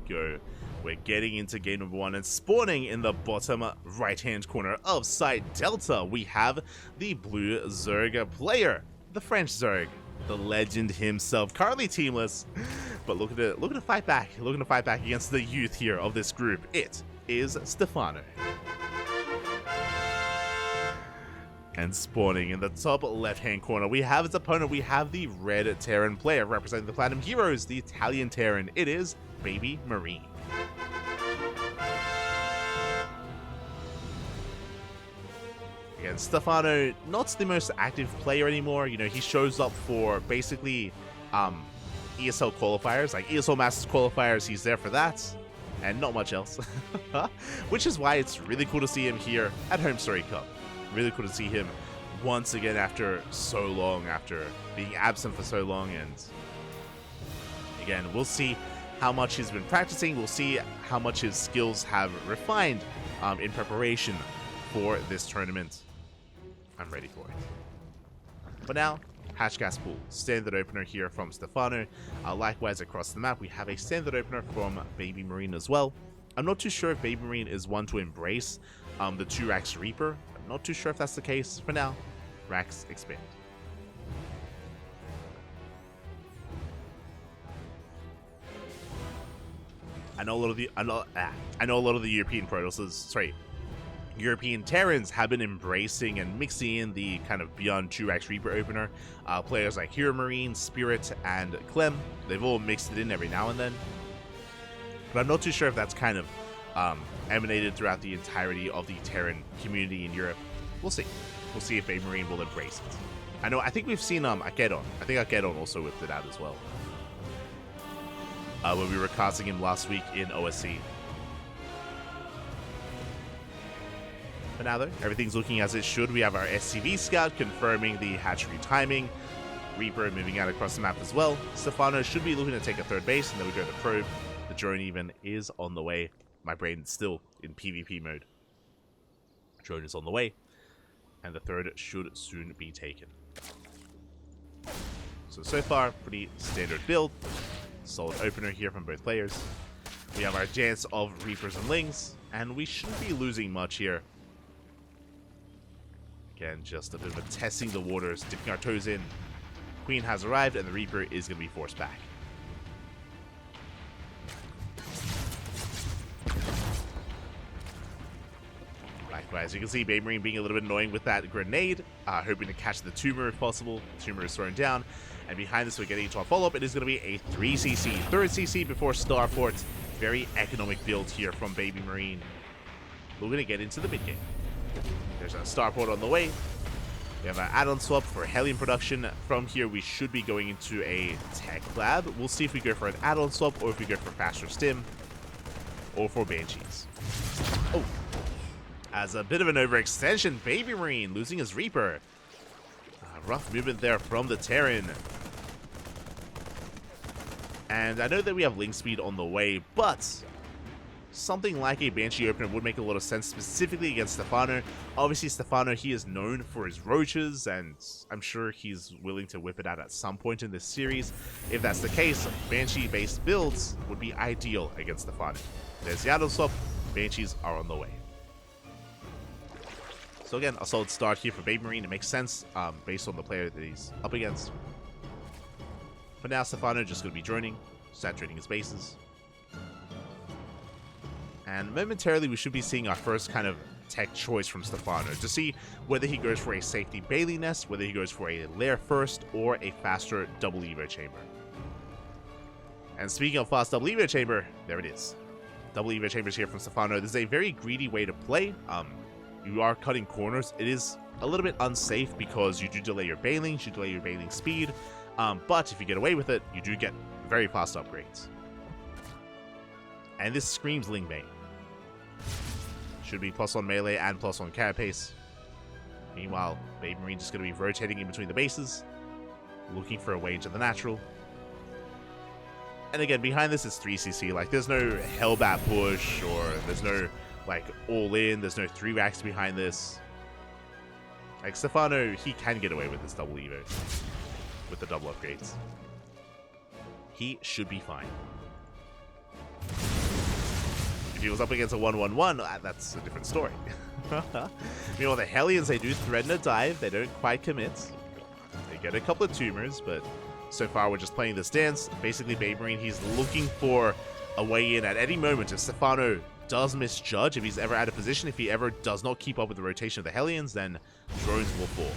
go. We're getting into game number 1 and spawning in the bottom right-hand corner of site Delta. We have the blue Zerg player, the French Zerg, the legend himself, currently teamless, but looking to fight back, against the youth here of this group. It is Stephano. And spawning in the top left-hand corner, we have his opponent. We have the red Terran player representing the Platinum Heroes, the Italian Terran. It is BabyMarine. Again, Stephano, not the most active player anymore. You know, he shows up for basically ESL qualifiers, like ESL Masters qualifiers. He's there for that, and not much else. Which is why it's really cool to see him here at HomeStory Cup. Really cool to see him once again after so long, after being absent for so long. And again, we'll see how much he's been practicing. We'll see how much his skills have refined in preparation for this tournament. I'm ready for it. But now, Hatch Gas Pool, standard opener here from Stephano. Likewise, across the map, we have a standard opener from BabyMarine as well. I'm not too sure if BabyMarine is one to embrace the 2 racks Reaper. I'm not too sure if that's the case. For now, racks expand. I know a lot of the European Protosses, European Terrans have been embracing and mixing in the kind of beyond 2 racks Reaper opener. Players like Hero Marine, Spirit, and Clem, they've all mixed it in every now and then. But I'm not too sure if that's kind of emanated throughout the entirety of the Terran community in Europe. We'll see. We'll see if BabyMarine will embrace it. I think we've seen Akedon. I think Akedon also whipped it out as well. When we were casting him last week in OSC. But now though, everything's looking as it should. We have our SCV scout confirming the hatchery timing. Reaper moving out across the map as well. Stephano should be looking to take a third base, and then we go to the probe. The drone even is on the way. My brain's still in PvP mode. Drone is on the way, and the third should soon be taken. So far, pretty standard build. Solid opener here from both players. We have our dance of Reapers and Lings, and we shouldn't be losing much here. Again, just a bit of a testing the waters, dipping our toes in. Queen has arrived, and the Reaper is going to be forced back. Likewise, you can see BabyMarine being a little bit annoying with that grenade, hoping to catch the tumor if possible. The tumor is thrown down, and behind this we're getting into our follow-up. It is going to be a 3cc, third CC before Starport. Very economic build here from BabyMarine. We're going to get into the mid game. There's a Starport on the way. We have an add-on swap for Hellion production. From here, we should be going into a tech lab. We'll see if we go for an add-on swap, or if we go for faster stim, or for Banshees. Oh! As a bit of an overextension, BabyMarine losing his Reaper. Rough movement there from the Terran. And I know that we have link speed on the way, but something like a Banshee opener would make a lot of sense, specifically against Stephano. Obviously, Stephano, he is known for his roaches, and I'm sure he's willing to whip it out at some point in this series. If that's the case, Banshee-based builds would be ideal against Stephano. There's the add-on swap. Banshees are on the way. So again, a solid start here for BabyMarine. It makes sense based on the player that he's up against. For now, Stephano just going to be droning, saturating his bases. And momentarily, we should be seeing our first kind of tech choice from Stephano to see whether he goes for a safety Bailey nest, whether he goes for a lair first, or a faster double Evo chamber. And speaking of fast double Evo chamber, there it is. Double Evo chambers here from Stephano. This is a very greedy way to play. You are cutting corners. It is a little bit unsafe because you do delay your bailings, you delay your bailing speed, but if you get away with it, you do get very fast upgrades. And this screams Ling Bane. Should be plus on melee and plus on carapace. Meanwhile, BabyMarine just going to be rotating in between the bases, looking for a way to the natural. And again, behind this is 3cc. Like, there's no Hellbat push, or there's no like all in, there's no 3 racks behind this. Like, Stephano, he can get away with this double Evo with the double upgrades. He should be fine. If he was up against a 1-1-1, that's a different story. Meanwhile, the Hellions, they do threaten a dive. They don't quite commit. They get a couple of tumors, but so far we're just playing this dance. Basically, BabyMarine, he's looking for a way in at any moment. If Stephano does misjudge, if he's ever out of position, if he ever does not keep up with the rotation of the Hellions, then drones will fall.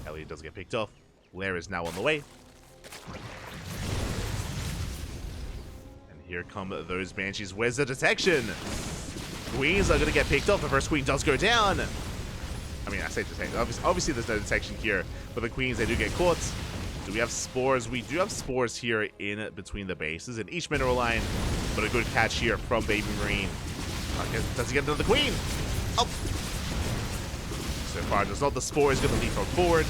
Hellion does get picked off. Lair is now on the way. And here come those Banshees. Where's the detection? Queens are going to get picked off. The first queen does go down. I mean, I say detection. Obviously, there's no detection here. But the queens, they do get caught. Do we have spores? We do have spores here in between the bases in each mineral line. But a good catch here from BabyMarine. Does he get another queen? Oh! So far, does not. The spore is going to leapfrog forward.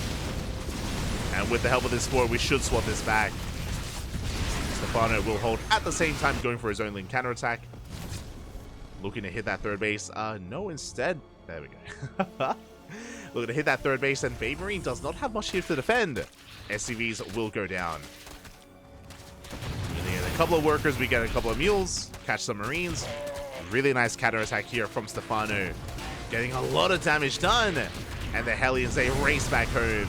And with the help of this spore, we should swap this back. Stephano will hold at the same time, going for his own link counterattack. Looking to hit that third base. No, instead. There we go. Looking to hit that third base, and BabyMarine does not have much here to defend. SCVs will go down. Getting in a couple of workers, we get a couple of mules, catch some Marines. Really nice counterattack here from Stephano. Getting a lot of damage done. And the Hellions, they race back home.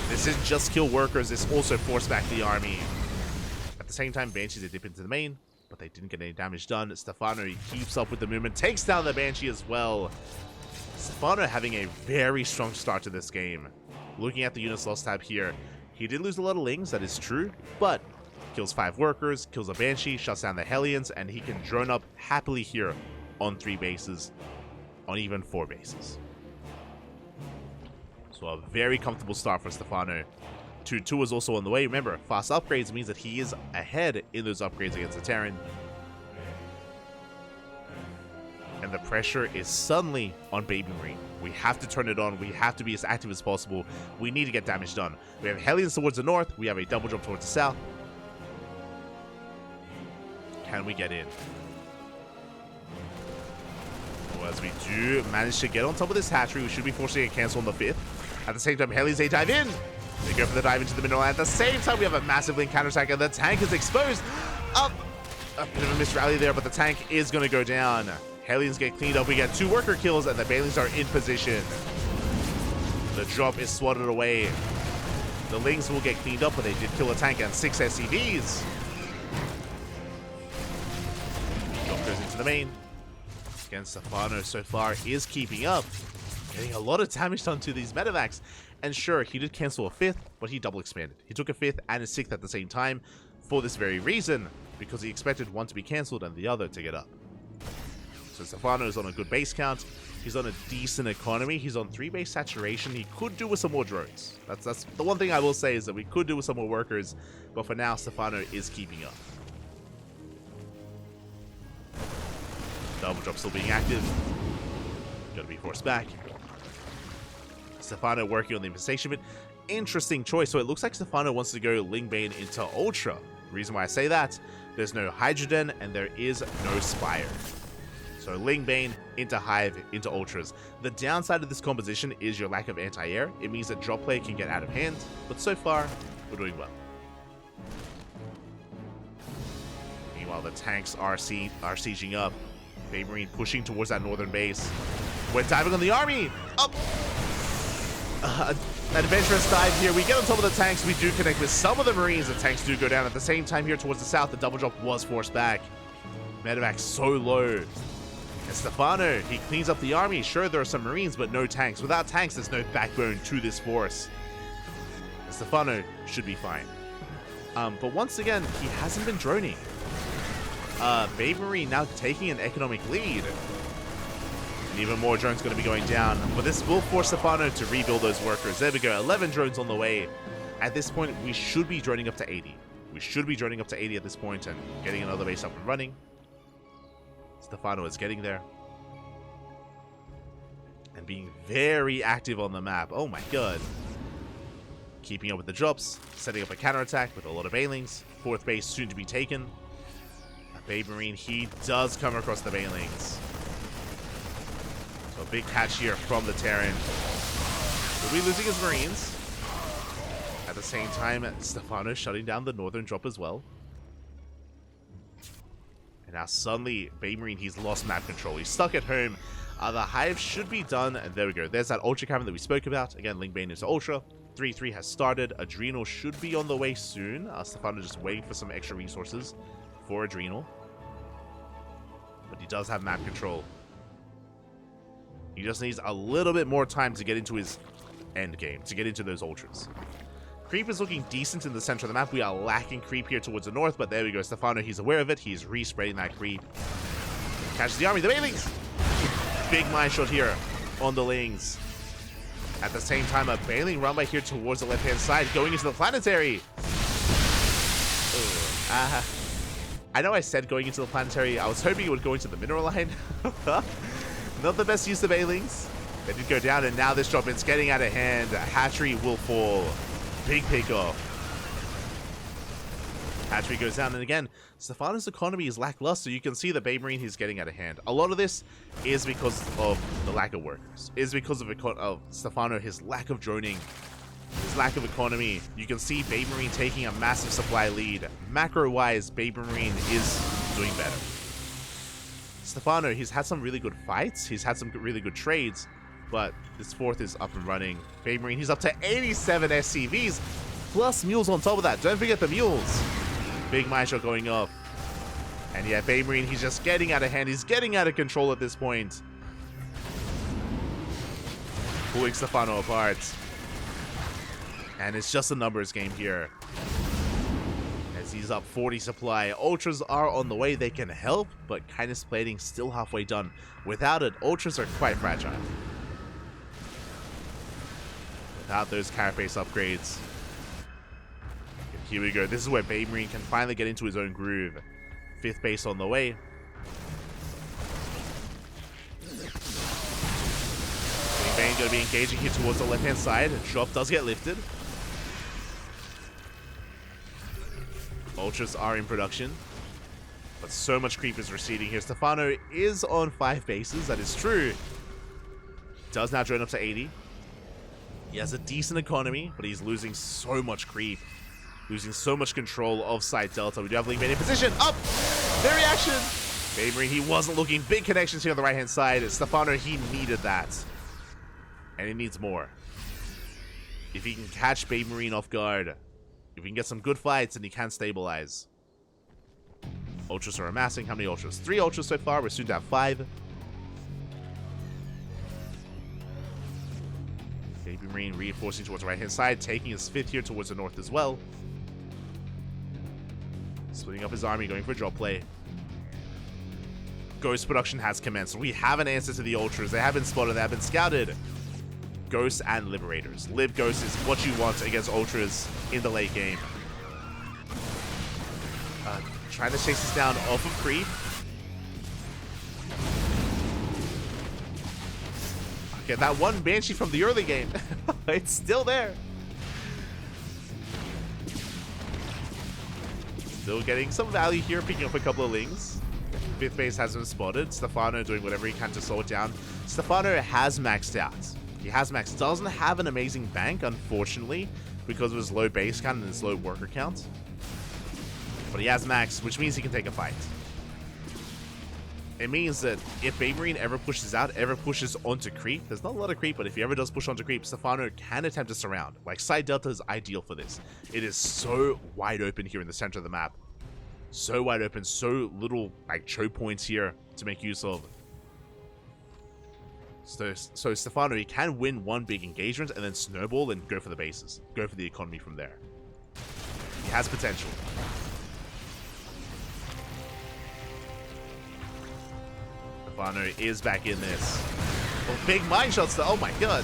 This isn't just kill workers, this also force back the army. At the same time, Banshees, they dip into the main, but they didn't get any damage done. Stephano, he keeps up with the movement, takes down the Banshee as well. Stephano having a very strong start to this game. Looking at the units lost tab here, he did lose a lot of lings, that is true, but kills 5 workers, kills a Banshee, shuts down the Hellions, and he can drone up happily here on 3 bases, on even 4 bases. So a very comfortable start for Stephano. 2-2 is also on the way. Remember, fast upgrades means that he is ahead in those upgrades against the Terran. And the pressure is suddenly on BabyMarine. We have to turn it on. We have to be as active as possible. We need to get damage done. We have Hellions towards the north. We have a double jump towards the south. Can we get in? Well, as we do manage to get on top of this hatchery, we should be forcing a cancel on the 5th. At the same time, Hellions, they dive in. They go for the dive into the mineral. At the same time, we have a massive link counterattack, and the tank is exposed. Up. A bit of a misrally there, but the tank is going to go down. Hellions get cleaned up. We get 2 worker kills, and the Banelings are in position. The drop is swatted away. The Lings will get cleaned up, but they did kill a tank and 6 SCVs. Drop goes into the main. Again, Stephano so far is keeping up. Getting a lot of damage done to these medevacs. And sure, he did cancel a 5th, but he double expanded. He took a 5th and a 6th at the same time for this very reason, because he expected one to be cancelled and the other to get up. So Stephano is on a good base count. He's on a decent economy. He's on 3 base saturation. He could do with some more drones. That's the one thing I will say, is that we could do with some more workers, but for now, Stephano is keeping up. Double drop still being active. Gotta be forced back. Stephano working on the infestation bit. Interesting choice. So it looks like Stephano wants to go Lingbane into Ultra. The reason why I say that, there's no Hydroden and there is no Spire. So Lingbane into Hive into Ultras. The downside of this composition is your lack of anti-air. It means that drop play can get out of hand, but so far, we're doing well. Meanwhile, the tanks are sieging up. BabyMarine pushing towards that northern base. We're diving on the army! Up! An adventurous dive here. We get on top of the tanks. We do connect with some of the Marines. The tanks do go down. At the same time here towards the south, the double drop was forced back. Medevac so low. And Stephano, he cleans up the army. Sure, there are some Marines, but no tanks. Without tanks, there's no backbone to this force. And Stephano should be fine. But once again, he hasn't been droning. BabyMarine now taking an economic lead. And even more drones going to be going down. But this will force Stephano to rebuild those workers. There we go, 11 drones on the way. At this point, we should be droning up to 80. We should be droning up to 80 at this point and getting another base up and running. Stephano is getting there. And being very active on the map. Oh my god. Keeping up with the drops. Setting up a counterattack with a lot of Banelings. 4th base soon to be taken. BabyMarine, he does come across the Banelings. So a big catch here from the Terran. Will be losing his Marines. At the same time, Stephano shutting down the northern drop as well. And now suddenly, BabyMarine, he's lost map control. He's stuck at home. The hive should be done. And there we go. There's that Ultra Cavern that we spoke about. Again, Link Bane into Ultra. 3-3 has started. Adrenal should be on the way soon. Stephano just waiting for some extra resources for Adrenal. But he does have map control. He just needs a little bit more time to get into his end game, to get into those Ultras. Creep is looking decent in the center of the map. We are lacking creep here towards the north, but there we go. Stephano, he's aware of it. He's re-spreading that creep. Catches the army. The Bailings! Big mine shot here on the Lings. At the same time, a Bailing run by here towards the left-hand side, going into the planetary. I know I said going into the planetary. I was hoping it would go into the mineral line. Not the best use of Bailings. They did go down, and now this drop is getting out of hand. Hatchery will fall. Big pickoff. Hatchery goes down, and again, Stephano's economy is lackluster. You can see the BabyMarine, he's getting out of hand. A lot of this is because of the lack of workers. Is because of Stephano, his lack of droning, his lack of economy. You can see BabyMarine taking a massive supply lead. Macro-wise, BabyMarine is doing better. Stephano, he's had some really good fights. He's had some really good trades, but this fourth is up and running. BabyMarine, he's up to 87 SCVs, plus mules on top of that. Don't forget the mules. Big mine shot going up. And yeah, BabyMarine, he's just getting out of hand. He's getting out of control at this point. Pulling Stephano apart. And it's just a numbers game here. As he's up 40 supply. Ultras are on the way. They can help, but kindness plating still halfway done. Without it, Ultras are quite fragile. Without those carapace upgrades. Here we go. This is where BabyMarine can finally get into his own groove. 5th base on the way. Bane going to be engaging here towards the left-hand side. Drop does get lifted. Ultras are in production. But so much creep is receding here. Stephano is on 5 bases. That is true. Does now drone up to 80. He has a decent economy, but he's losing so much creep. Losing so much control of side delta. We do have Link Bane in position. Up! Their reaction! BabyMarine, he wasn't looking. Big connections here on the right-hand side. Stephano, he needed that. And he needs more. If he can catch BabyMarine off guard, if he can get some good fights, and he can stabilize. Ultras are amassing. How many Ultras? 3 Ultras so far. We're soon to have 5. BabyMarine reinforcing towards the right-hand side, taking his 5th here towards the north as well. Splitting up his army, going for a drop play. Ghost production has commenced. We have an answer to the Ultras. They have been spotted. They have been scouted. Ghosts and Liberators. Lib Ghost is what you want against Ultras in the late game. Trying to chase this down off of creep. Okay, that one Banshee from the early game. It's still there. Still getting some value here, picking up a couple of Lings. 5th base has been spotted. Stephano doing whatever he can to slow it down. Stephano has maxed out. He has maxed. Doesn't have an amazing bank, unfortunately, because of his low base count and his low worker count. But he has maxed, which means he can take a fight. It means that if BabyMarine ever pushes out, ever pushes onto creep, there's not a lot of creep, but if he ever does push onto creep, Stephano can attempt to surround. Like, side delta is ideal for this. It is so wide open here in the center of the map. So wide open, so little, like, choke points here to make use of. So Stephano, he can win one big engagement and then snowball and go for the bases. Go for the economy from there. He has potential. Stephano is back in this. Oh, big mine shots though. Oh my god.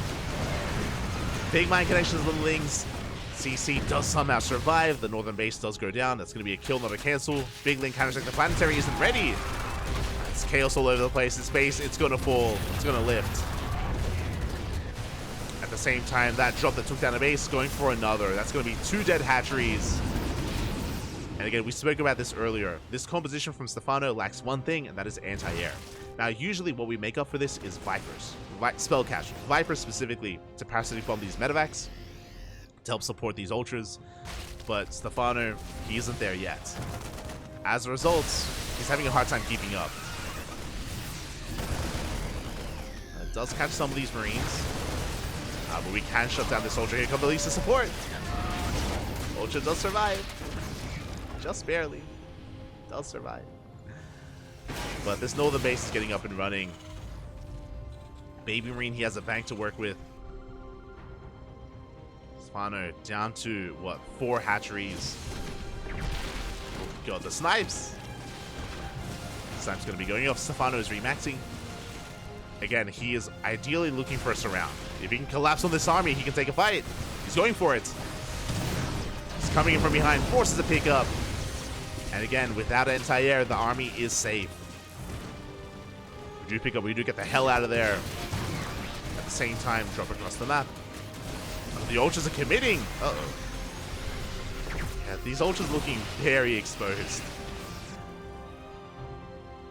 Big mine connections with the Lings. CC does somehow survive. The northern base does go down. That's going to be a kill, not a cancel. Big Link counterstrike. The planetary isn't ready. It's chaos all over the place. This base, it's going to fall. It's going to lift. At the same time, that drop that took down a base, going for another. That's going to be 2 dead hatcheries. And again, we spoke about this earlier. This composition from Stephano lacks one thing, and that is anti-air. Now, usually what we make up for this is Vipers. Spellcasters. Vipers specifically to parasitic bomb these medevacs. to help support these ultras, but Stephano, he isn't there yet. As a result, he's having a hard time keeping up. Does catch some of these Marines, but we can shut down this Ultra. Here come the least of support. Ultra does survive, just barely. Does survive, but this northern base is getting up and running. BabyMarine, he has a bank to work with. Stephano down to what, 4 hatcheries. Oh god, the snipes. Snipe's going to be going off. Stephano is remaxing. Again, he is ideally looking for a surround. If he can collapse on this army, he can take a fight. He's going for it. He's coming in from behind, forces a pickup. And again, without anti-air, the army is safe. We do pick up, we do get the hell out of there. At the same time, drop across the map. The ultras are committing. Uh-oh. Yeah, these ultras looking very exposed.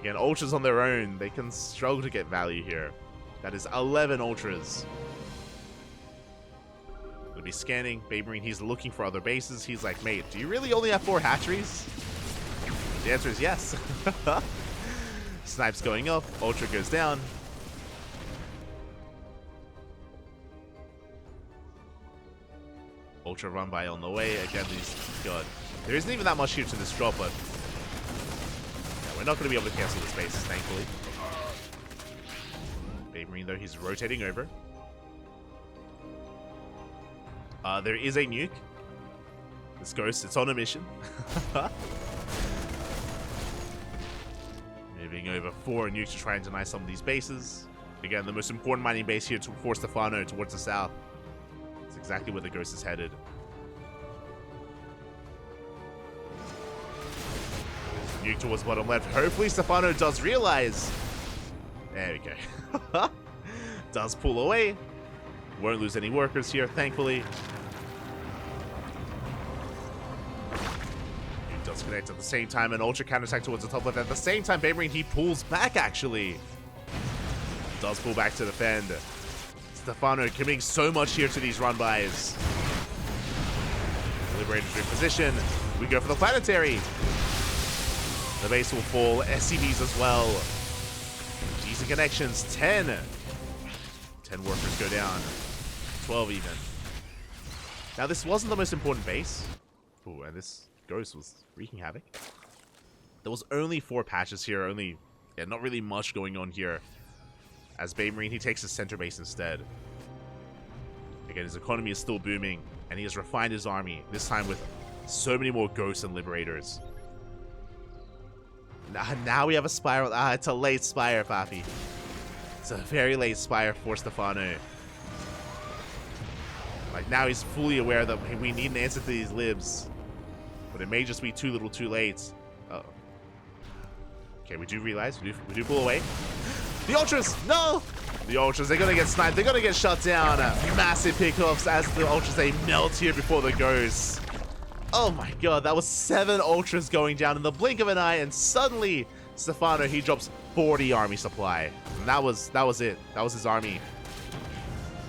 Again, ultras on their own, they can struggle to get value here. That is 11 ultras. Gonna be scanning. BabyMarine, he's looking for other bases. He's like, mate, do you really only have 4 hatcheries? The answer is yes. Snipes going up. Ultra goes down. Ultra run by on the way. Again, these... God. There isn't even that much here to this drop, but... we're not going to be able to cancel this base, thankfully. BabyMarine, though, he's rotating over. There is a nuke. This ghost, it's on a mission. Moving over 4 nukes to try and deny some of these bases. Again, the most important mining base here for Stephano towards the south. It's exactly where the ghost is headed. Nuke towards bottom left. Hopefully Stephano does realize. There we go. Does pull away. Won't lose any workers here, thankfully. Nuke does connect at the same time. An ultra counterattack towards the top left. At the same time, BabyMarine, he pulls back, actually. Does pull back to defend. Stephano committing so much here to these run-bys. Liberators in position. We go for the planetary. The base will fall. SCVs as well. Decent connections. 10. 10 workers go down. 12 even. Now, this wasn't the most important base. Ooh, and this ghost was wreaking havoc. There was only 4 patches here. Only, yeah, not really much going on here. As BabyMarine, he takes his center base instead. Again, his economy is still booming. And he has refined his army. This time with so many more ghosts and liberators. Now we have a spiral. It's a late spire, Papi. It's a very late spire for Stephano. Like, now he's fully aware that we need an answer to these libs. But it may just be too little too late. Uh-oh. Okay, we do realize. We do pull away. The Ultras! No! The Ultras, they're going to get sniped. They're going to get shut down. Massive pickoffs as the Ultras, they melt here before the ghosts. Oh my god, that was 7 Ultras going down in the blink of an eye, and suddenly Stephano, he drops 40 army supply. And that was it. That was his army.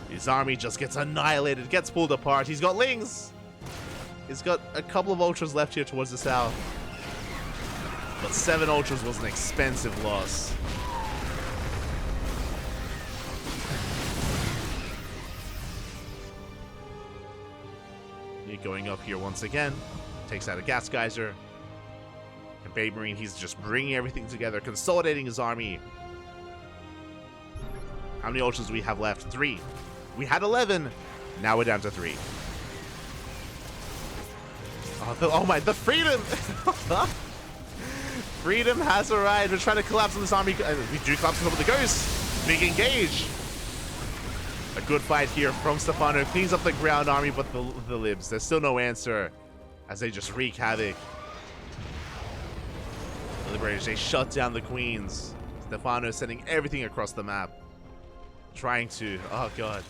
His army just gets annihilated, gets pulled apart. He's got Lings. He's got a couple of Ultras left here towards the south. But 7 Ultras was an expensive loss. Going up here once again. Takes out a gas geyser. And BabyMarine, he's just bringing everything together, consolidating his army. How many ultras do we have left? 3. We had 11. Now we're down to 3. Oh my, the freedom! Freedom has arrived. We're trying to collapse on this army. We do collapse on top of the ghost. Big engage. A good fight here from Stephano. Cleans up the ground army, but the libs, there's still no answer as they just wreak havoc. The Liberators, they shut down the Queens. Stephano is sending everything across the map. Trying to, oh god.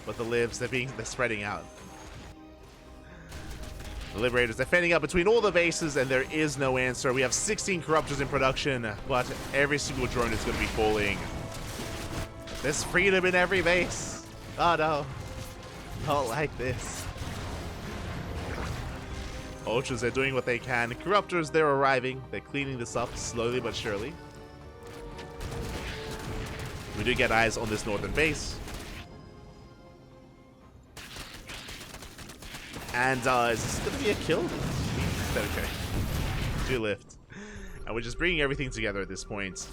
But the libs, they're spreading out. The Liberators, they're fending out between all the bases, and there is no answer. We have 16 Corruptors in production, but every single drone is going to be falling. There's freedom in every base. Oh no. Not like this. Ultras, they're doing what they can. Corruptors, they're arriving. They're cleaning this up slowly but surely. We do get eyes on this northern base. And is this going to be a kill? Okay. Do lift. And we're just bringing everything together at this point.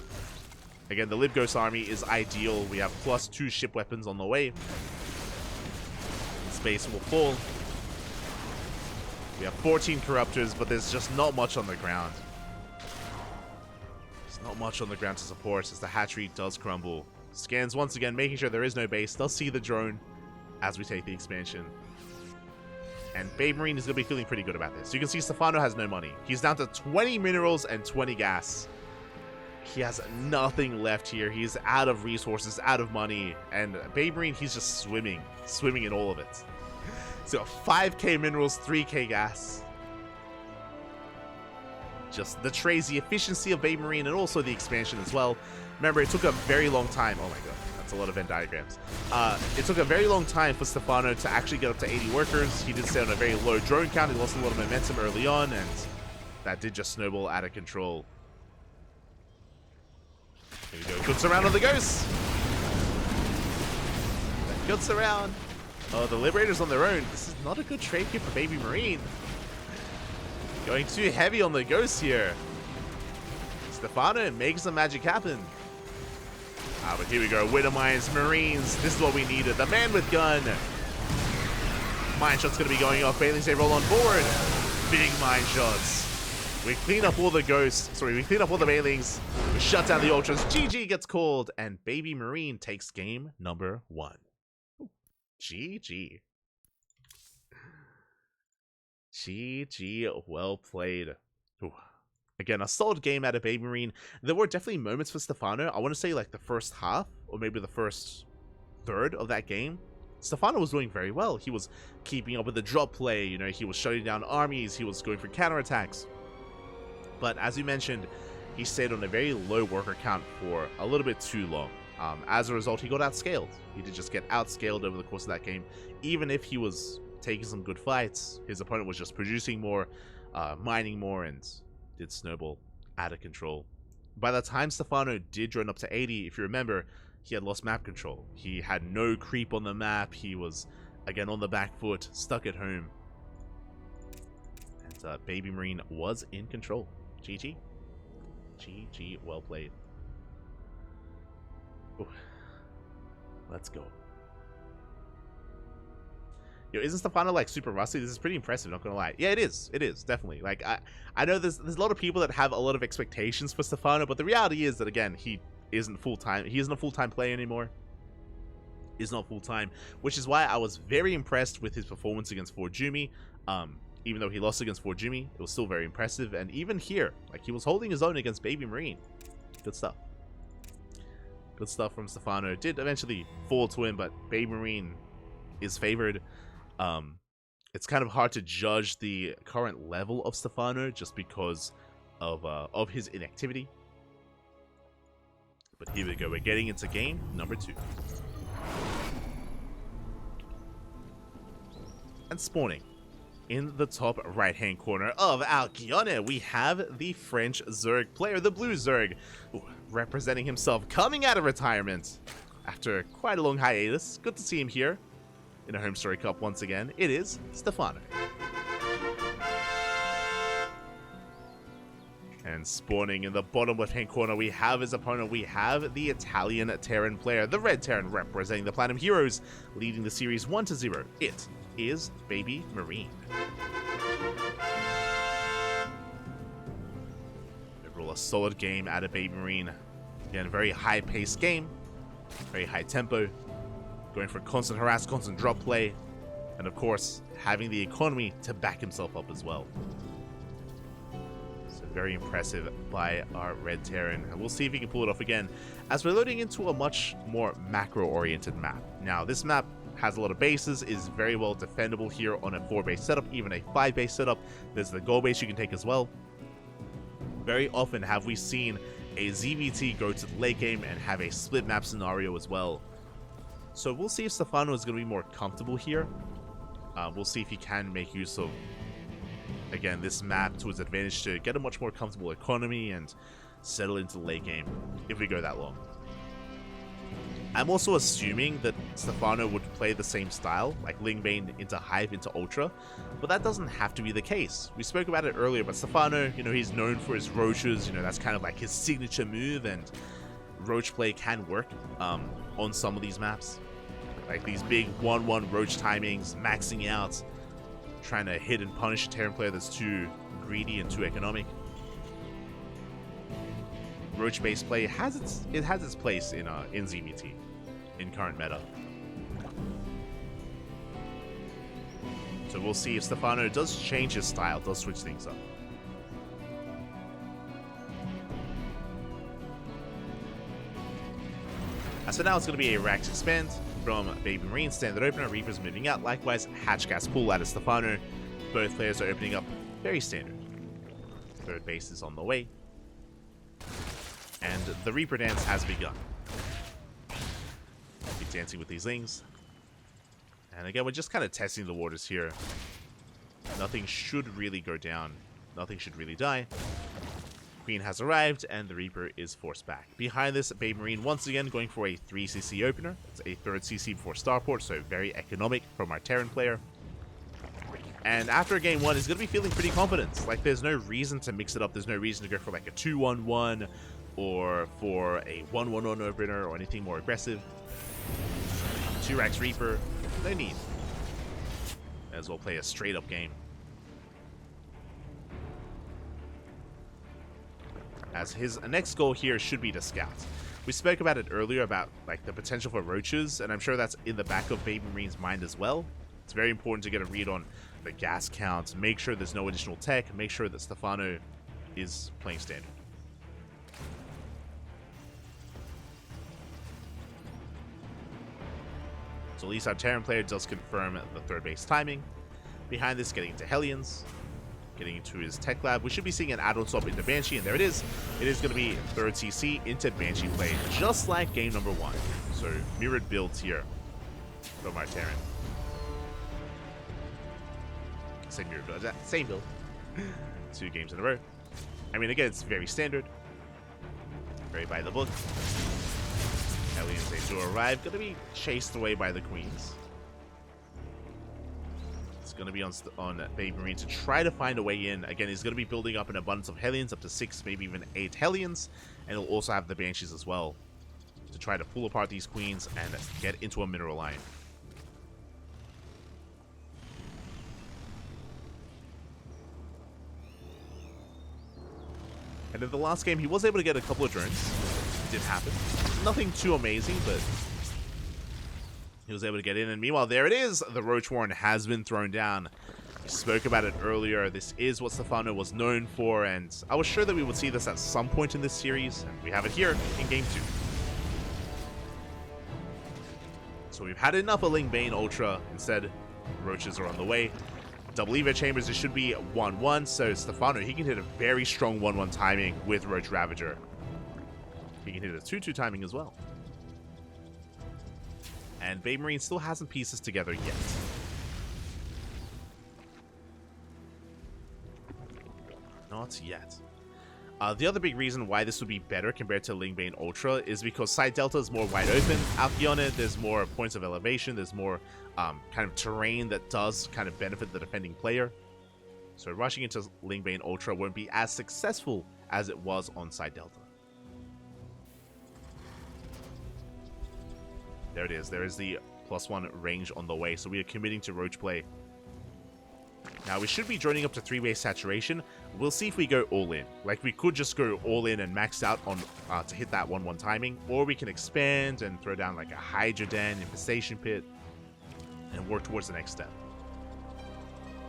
Again, the Lib Ghost army is ideal. We have +2 ship weapons on the way. Space will fall. We have 14 Corruptors, but there's just not much on the ground. There's not much on the ground to support as the hatchery does crumble. Scans once again, making sure there is no base. Does see the drone as we take the expansion. And BabyMarine is going to be feeling pretty good about this. You can see Stephano has no money. He's down to 20 minerals and 20 gas. He has nothing left here. He's out of resources, out of money. And BabyMarine, he's just swimming in all of it. So 5k minerals, 3k gas. Just the trays, the efficiency of BabyMarine, and also the expansion as well. Remember, it took a very long time. Oh my god, that's a lot of Venn diagrams. It took a very long time for Stephano to actually get up to 80 workers. He did stay on a very low drone count. He lost a lot of momentum early on, and that did just snowball out of control. Here we go. Good surround on the Ghost. Good surround. Oh, the Liberators on their own. This is not a good trade here for BabyMarine. Going too heavy on the Ghost here. Stephano makes the magic happen. But here we go. Winter Mines, Marines. This is what we needed. The man with gun. Mine shot's going to be going off. Bailings, they roll on board. Big mine shots. We clean up all the Ghosts. Sorry, we clean up all the Bailings. We shut down the Ultras. GG gets called. And BabyMarine takes game number 1. GG. GG, well played. Ooh. Again, a solid game out of BabyMarine. There were definitely moments for Stephano. I want to say like the first half, or maybe the first third of that game. Stephano was doing very well. He was keeping up with the drop play. You know, he was shutting down armies. He was going for counterattacks. But as you mentioned, he stayed on a very low worker count for a little bit too long. As a result, he got outscaled. He did just get outscaled over the course of that game. Even if he was taking some good fights, his opponent was just producing more, mining more, and did snowball out of control. By the time Stephano did drone up to 80, if you remember, he had lost map control. He had no creep on the map. He was, again, on the back foot, stuck at home. And BabyMarine was in control. GG. GG, well played. Ooh. Let's go. Yo, isn't Stephano like super rusty? This is pretty impressive, not gonna lie. Yeah, it is. It is, definitely. Like I know there's a lot of people that have a lot of expectations for Stephano, but the reality is that again, he isn't full-time. He isn't a full-time player anymore. He's not full-time, which is why I was very impressed with his performance against Forjumi. Even though he lost against Forjumi, it was still very impressive. And even here, like he was holding his own against BabyMarine. Good stuff. Good stuff from Stephano. Did eventually fall to him, but BabyMarine is favored. It's kind of hard to judge the current level of Stephano just because of his inactivity. But here we go. We're getting into game number 2. And spawning in the top right-hand corner of Alcyone, we have the French Zerg player, the blue Zerg, representing himself, coming out of retirement after quite a long hiatus. Good to see him here in a HomeStory Cup once again. It is Stephano. And spawning in the bottom left-hand corner, we have his opponent. We have the Italian Terran player, the Red Terran, representing the Platinum Heroes, leading the series 1-0. It is BabyMarine. Overall, a solid game out of BabyMarine. Again, a very high-paced game, very high tempo, going for constant harass, constant drop play, and of course, having the economy to back himself up as well. So very impressive by our Red Terran. And we'll see if he can pull it off again, as we're loading into a much more macro-oriented map. Now, this map has a lot of bases, is very well defendable here on a 4-base setup, even a 5-base setup. There's the goal base you can take as well. Very often have we seen a ZvT go to the late game and have a split map scenario as well. So we'll see if Stephano is going to be more comfortable here. We'll see if he can make use of, again, this map to his advantage to get a much more comfortable economy and settle into the late game if we go that long. I'm also assuming that Stephano would play the same style, like Lingbane into Hive into Ultra, but that doesn't have to be the case. We spoke about it earlier, but Stephano, you know, he's known for his roaches, you know, that's kind of like his signature move, and roach play can work on some of these maps. Like these big 1-1 roach timings, maxing out, trying to hit and punish a Terran player that's too greedy and too economic. Roach-based play has its place in ZvT, in current meta. So we'll see if Stephano does change his style, does switch things up. So now it's going to be a Rax Expand from BabyMarine, standard opener, Reaper's moving out, likewise Hatch Gas Pull out of Stephano. Both players are opening up very standard. Third base is on the way. And the Reaper dance has begun. Keep dancing with these Lings. And again, we're just kind of testing the waters here. Nothing should really go down. Nothing should really die. Queen has arrived, and the Reaper is forced back. Behind this, BabyMarine once again going for a 3cc opener. It's a third CC before Starport, so very economic from our Terran player. And after game one, he's going to be feeling pretty confident. Like, there's no reason to mix it up. There's no reason to go for like a 2-1-1 or for a 1-1-1 opener or anything more aggressive. 2 Rax Reaper, no need. May as well play a straight up game. As his next goal here should be to scout. We spoke about it earlier about like the potential for roaches, and I'm sure that's in the back of BabyMarine's mind as well. It's very important to get a read on the gas count, make sure there's no additional tech, make sure that Stephano is playing standard. So at least our Terran player does confirm the third base timing. Behind this, getting into Hellions, getting into his tech lab. We should be seeing an add-on swap into Banshee, and there it is. It is going to be third CC into Banshee play, just like game number 1. So mirrored builds here from our Terran. Same mirrored build, same build. 2 games in a row. I mean, again, it's very standard. Very by the book. Hellions, they do arrive. Going to be chased away by the Queens. It's going to be on BabyMarine to try to find a way in. Again, he's going to be building up an abundance of Hellions, up to 6, maybe even 8 Hellions. And he'll also have the Banshees as well to try to pull apart these Queens and get into a mineral line. And in the last game, he was able to get a couple of drones. It did happen. Nothing too amazing, but he was able to get in. And meanwhile, there it is. The Roach Warren has been thrown down. We spoke about it earlier. This is what Stephano was known for, and I was sure that we would see this at some point in this series. And we have it here in Game 2. So we've had enough of Lingbane Ultra. Instead, Roaches are on the way. Double Evo Chambers, it should be 1-1, so Stephano, he can hit a very strong 1-1 timing with Roach Ravager. He can hit a 2-2 timing as well. And BabyMarine still hasn't pieces together yet. Not yet. The other big reason why this would be better compared to Lingbane Ultra is because side delta is more wide open. Out beyond it, there's more points of elevation, there's more kind of terrain that does kind of benefit the defending player. So rushing into Lingbane Ultra won't be as successful as it was on side delta. There it is. There is the +1 range on the way. So we are committing to Roach play. Now we should be joining up to 3-way saturation. We'll see if we go all in. Like, we could just go all in and max out on to hit that 1-1 timing, or we can expand and throw down like a Hydra Den, Infestation Pit, and work towards the next step.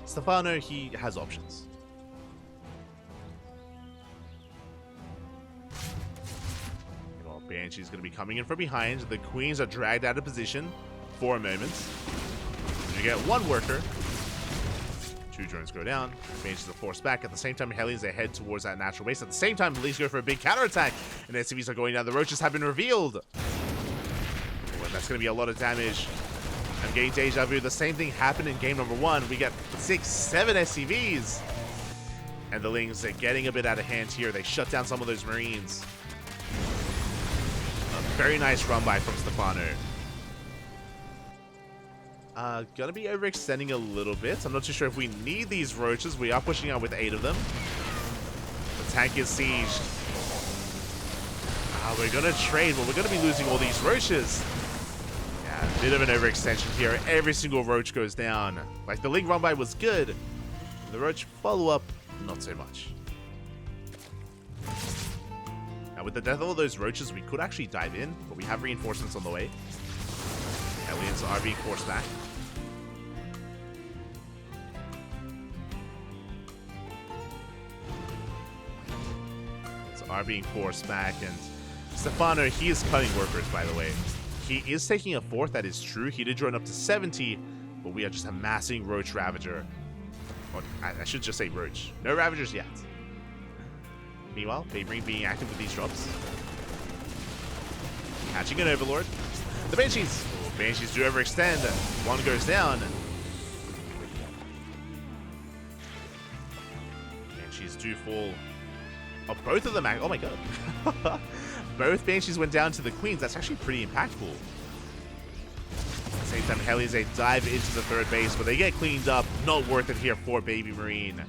Stephano, he has options. Well, Banshee's going to be coming in from behind. The Queens are dragged out of position for a moment. You get 1 worker. 2 drones go down. Banshees are forced back. At the same time, Hellions, they head towards that natural base. At the same time, the Leagues go for a big counterattack. And SCVs are going down. The Roaches have been revealed. but that's going to be a lot of damage. I'm getting deja vu. The same thing happened in game number 1. We get 6, 7 SCVs. And the Lings, they're getting a bit out of hand here. They shut down some of those Marines. A very nice run by from Stephano. Gonna be overextending a little bit. I'm not too sure if we need these roaches. We are pushing out with 8 of them. The tank is sieged. We're gonna trade, but we're gonna be losing all these roaches. Yeah, a bit of an overextension here. Every single roach goes down. Like, the Ling run by was good. The roach follow-up, not so much. Now, with the death of all those roaches, we could actually dive in, but we have reinforcements on the way. Aliens are being forced back. Are being forced back, and Stephano, he is cutting workers, by the way. He is taking a 4th, that is true. He did join up to 70, but we are just amassing Roach Ravager. Or, I should just say Roach. No Ravagers yet. Meanwhile, BabyMarine being active with these drops. Catching an Overlord. The Banshees! Oh, Banshees do overextend. One goes down. Banshees do fall. Oh, both of them, oh my god. Both Banshees went down to the Queens. That's actually pretty impactful. At the same time, Hellions, they dive into the 3rd base, but they get cleaned up. Not worth it here for BabyMarine.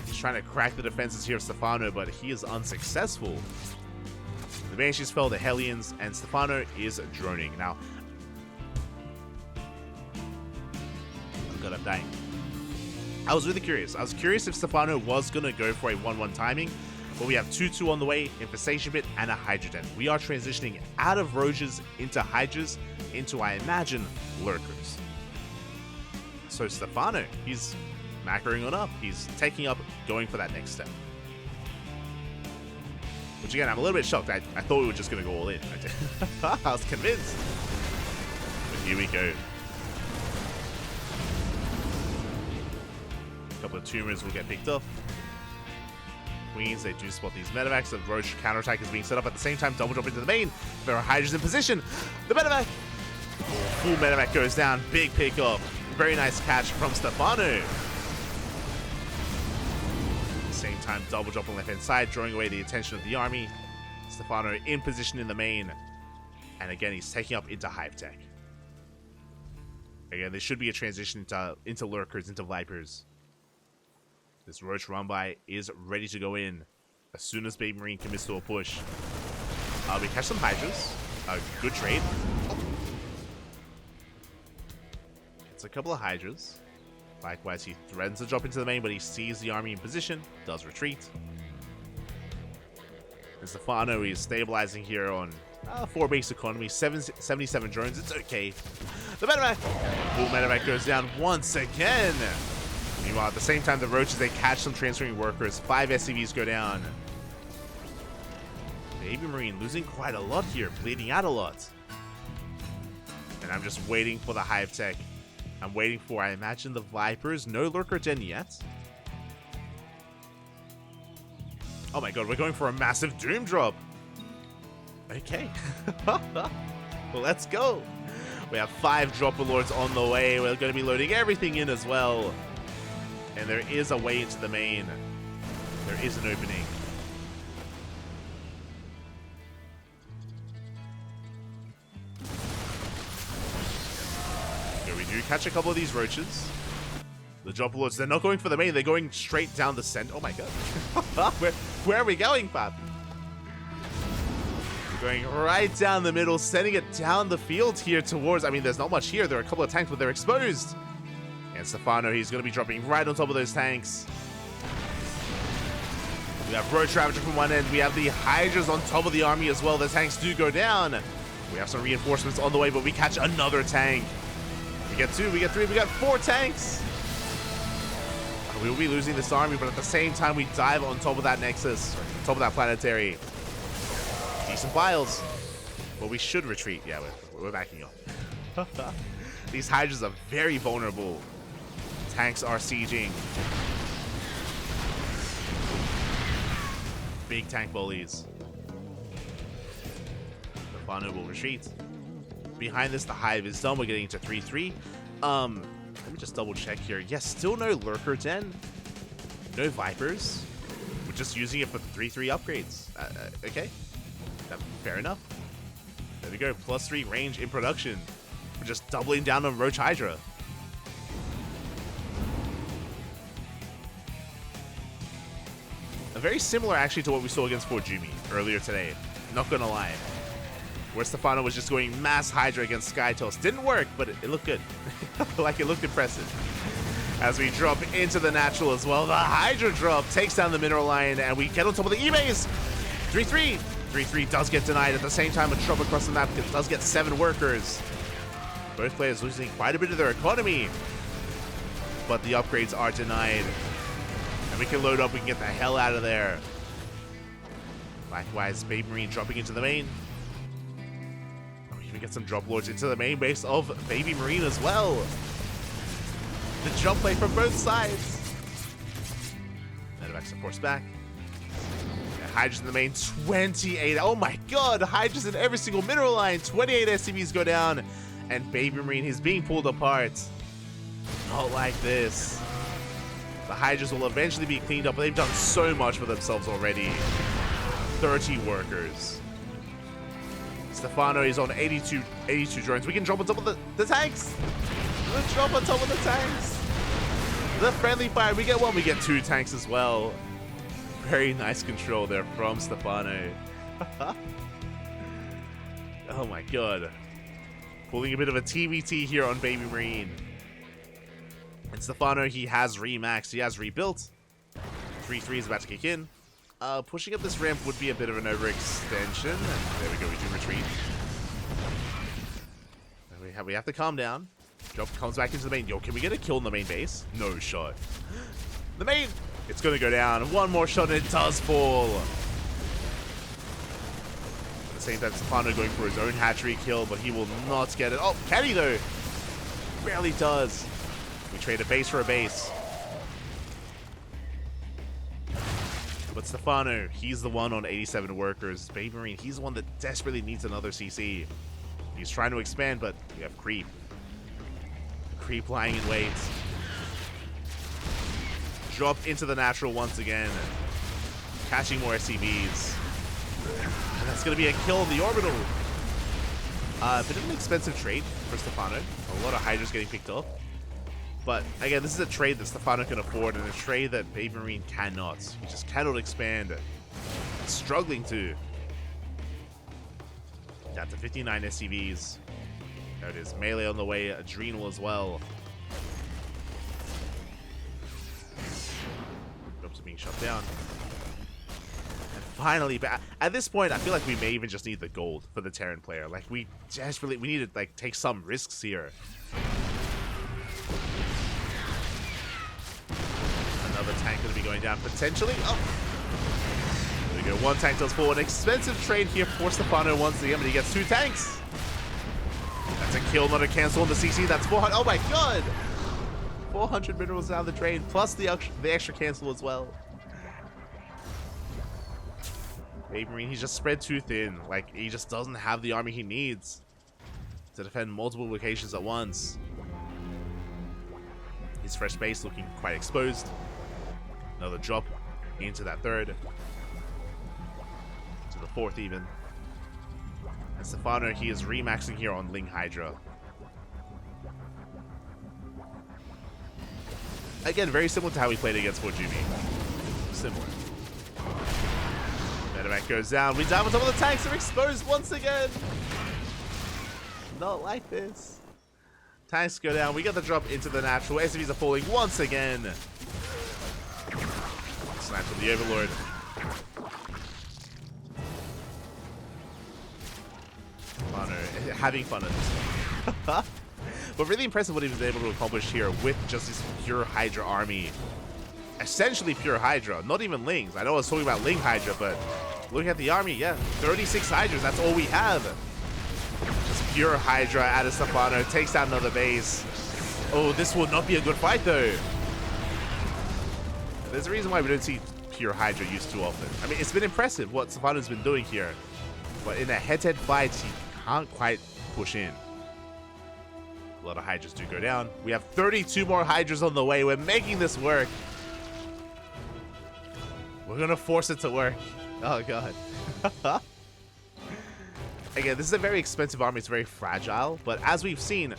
He's trying to crack the defenses here of Stephano, but he is unsuccessful. The Banshees fell to Hellions, and Stephano is droning. Now, oh god, I'm dying. I was really curious. I was curious if Stephano was going to go for a 1-1 timing, but we have 2-2 on the way, Infestation Bit, and a Hydra Den. We are transitioning out of Roaches into Hydras, into, I imagine, Lurkers. So Stephano, he's macroing on up. He's taking up, going for that next step. Which again, I'm a little bit shocked. I thought we were just going to go all in. I was convinced. But here we go. Couple of tumors will get picked up. Queens, they do spot these medevacs. The Roach counterattack is being set up at the same time. Double drop into the main. There are Hydras in position. The medevac! Full medevac goes down. Big pick up. Very nice catch from Stephano. At the same time, double drop on left hand side, drawing away the attention of the army. Stephano in position in the main. And again, he's taking up into Hive Tech. Again, there should be a transition into Lurkers, into Vipers. This Roach run-by is ready to go in as soon as BabyMarine commits to a push. We catch some Hydras. Good trade. Oh. It's a couple of Hydras. Likewise, he threatens to drop into the main, but he sees the army in position, does retreat. And Stephano is stabilizing here on 4 base economy, 77 drones. It's okay. The medevac! Full medevac goes down once again. Meanwhile, at the same time, the Roaches, they catch some transferring workers. 5 SCVs go down. BabyMarine losing quite a lot here, bleeding out a lot. And I'm just waiting for the Hive Tech. I'm waiting for, I imagine, the Vipers. No Lurker Den yet. Oh my god, we're going for a massive Doom drop. Okay. Well, let's go. We have 5 Dropper Lords on the way. We're going to be loading everything in as well. And there is a way into the main. There is an opening. Here we do catch a couple of these Roaches. The Dropper Lords, they're not going for the main. They're going straight down the center. Oh my god. Where are we going, Papi? We're going right down the middle, sending it down the field here towards... I mean, there's not much here. There are a couple of tanks, but they're exposed. And Stephano, he's going to be dropping right on top of those tanks. We have Roach Ravager from one end. We have the Hydras on top of the army as well. The tanks do go down. We have some reinforcements on the way, but we catch another tank. We get 2, we get 3, we got 4 tanks. We will be losing this army, but at the same time, we dive on top of that Nexus, on top of that planetary. Decent files. But we should retreat. Yeah, we're backing up. These Hydras are very vulnerable. Tanks are sieging. Big tank bullies. Stephano will retreat. behind this, the hive is done. We're getting into 3-3. Let me just double check here. Yes, still no lurker den. No vipers. We're just using it for the 3-3 upgrades. Okay. Fair enough. There we go. +3 range in production. We're just doubling down on Roach Hydra. Very similar actually to what we saw against Forjumi earlier today. Not gonna lie. Where Stephano was just going mass Hydra against Skytoss. Didn't work, but it looked good. Like, it looked impressive. As we drop into the natural as well. The Hydra drop takes down the Mineral Lion, and we get on top of the E-base. 3-3. 3-3 does get denied. At the same time, a drop across the map does get 7 workers. Both players losing quite a bit of their economy. But the upgrades are denied. And we can load up, we can get the hell out of there. Likewise, BabyMarine dropping into the main. We even get some drop lords into the main base of BabyMarine as well. The jump play from both sides. Medevacs, of course, back. Yeah, Hydra's in the main, 28. Oh my god, Hydra's in every single Mineral Line. 28 SCVs go down. And BabyMarine is being pulled apart. Not like this. The Hydras will eventually be cleaned up, but they've done so much for themselves already. 30 workers. Stephano is on 82 drones. We can drop on top of the tanks. Let's drop on top of the tanks. The friendly fire. We get one. We get 2 tanks as well. Very nice control there from Stephano. Oh my god. Pulling a bit of a TVT here on BabyMarine. And Stephano, he has remaxed, he has rebuilt. 3-3 is about to kick in. Pushing up this ramp would be a bit of an overextension. And there we go, we do retreat. And we have to calm down. Drop comes back into the main. Yo, can we get a kill in the main base? No shot. The main! It's going to go down. One more shot and it does fall. At the same time, Stephano going for his own hatchery kill, but he will not get it. Oh, can he though? Barely does. We trade a base for a base. But Stephano, he's the one on 87 workers. BabyMarine, he's the one that desperately needs another CC. He's trying to expand, but we have Creep. Creep lying in wait. Drop into the natural once again. Catching more SCVs. And that's going to be a kill in the orbital. Bit of an expensive trade for Stephano. A lot of Hydras getting picked up. But again, this is a trade that Stephano can afford, and a trade that BabyMarine cannot. He just cannot expand. Struggling to. Down to 59 SCVs. There it is. Melee on the way. Adrenal as well. Drops are being shut down. And finally, at this point, I feel like we may even just need the gold for the Terran player. Like, we need to like take some risks here. Another tank going to be going down potentially. Oh, there we go. 1 tank does fall. An expensive trade here for Stephano once again, but he gets 2 tanks. That's a kill, not a cancel on the CC. That's 400. Oh my god! 400 minerals down the drain, plus the extra cancel as well. BabyMarine, he's just spread too thin. Like, he just doesn't have the army he needs to defend multiple locations at once. His fresh base looking quite exposed. Another drop into that 3rd. To the 4th even. And Stephano, he is remaxing here on Ling Hydra. Again, very similar to how we played against Forjumi. Similar. Medevac goes down. We dive on top of the tanks. They're exposed once again. Not like this. Tanks go down. We get the drop into the natural. SCVs are falling once again. Snatch from the Overlord. Stephano having fun at this one. But really impressive what he was able to accomplish here with just this pure Hydra army. Essentially pure Hydra, not even Lings. I know I was talking about Ling Hydra, but looking at the army, yeah, 36 Hydras, that's all we have. Just pure Hydra out of Stephano, takes down another base. Oh, this will not be a good fight though. There's a reason why we don't see pure Hydra used too often. I mean, it's been impressive what Stephano's been doing here, but in a head-to-head fight, he can't quite push in. A lot of Hydras do go down. We have 32 more Hydras on the way. We're making this work. We're gonna force it to work. Oh god. Again, this is a very expensive army. It's very fragile. But as we've seen,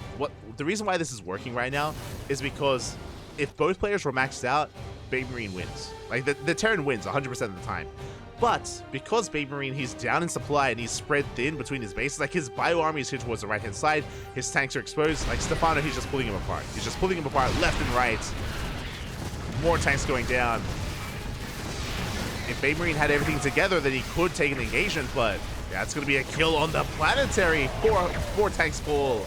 the reason why this is working right now is because if both players were maxed out, BabyMarine wins. Like, the Terran wins 100% of the time. But because BabyMarine, he's down in supply and he's spread thin between his bases, like his bio army is here towards the right-hand side, his tanks are exposed. Like Stephano, he's just pulling him apart. He's just pulling him apart left and right. More tanks going down. If BabyMarine had everything together, then he could take an engagement, but that's going to be a kill on the planetary. Four tanks full.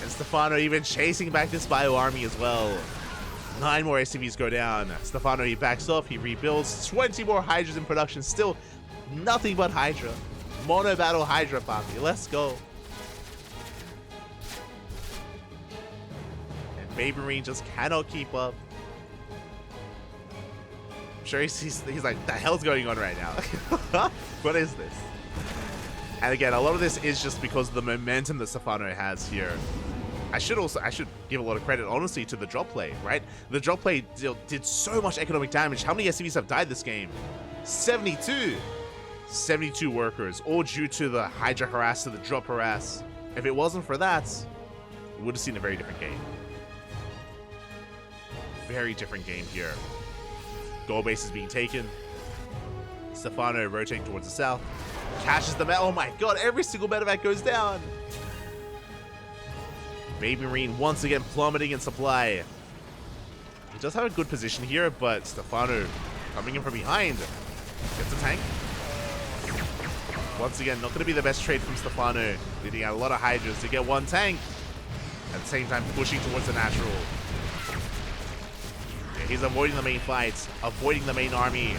And Stephano even chasing back this bio army as well. 9 more SCVs go down. Stephano, he backs off, he rebuilds. 20 more Hydras in production. Still nothing but Hydra. Mono battle Hydra party. Let's go. And BabyMarine just cannot keep up. I'm sure he's like, the hell's going on right now? What is this? And again, a lot of this is just because of the momentum that Stephano has here. I should give a lot of credit, honestly, to the drop play, right? The drop play did so much economic damage. How many SCVs have died this game? 72! 72 workers, all due to the Hydra harass, to the drop harass. If it wasn't for that, we would have seen a very different game. Very different game here. Gold base is being taken. Stephano rotating towards the south. Catches the metal. Oh my god, every single medevac goes down. BabyMarine once again plummeting in supply. He does have a good position here, but Stephano coming in from behind. Gets a tank. Once again, not going to be the best trade from Stephano. Leading out a lot of Hydras to get one tank. At the same time, pushing towards the natural. Yeah, he's avoiding the main fights, avoiding the main army.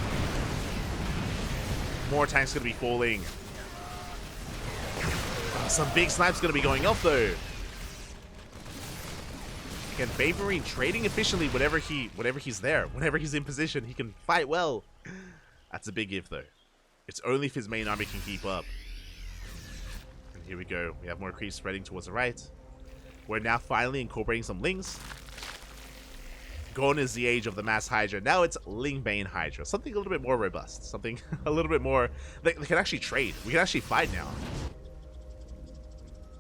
More tanks going to be falling. Oh, some big snipes going to be going off, though. Again, BabyMarine trading efficiently whenever he's there. Whenever he's in position, he can fight well. That's a big if, though. It's only if his main army can keep up. And here we go. We have more creeps spreading towards the right. We're now finally incorporating some Lings. Gone is the age of the mass Hydra. Now it's Ling-Bane Hydra. Something a little bit more robust. Something a little bit more... They can actually trade. We can actually fight now.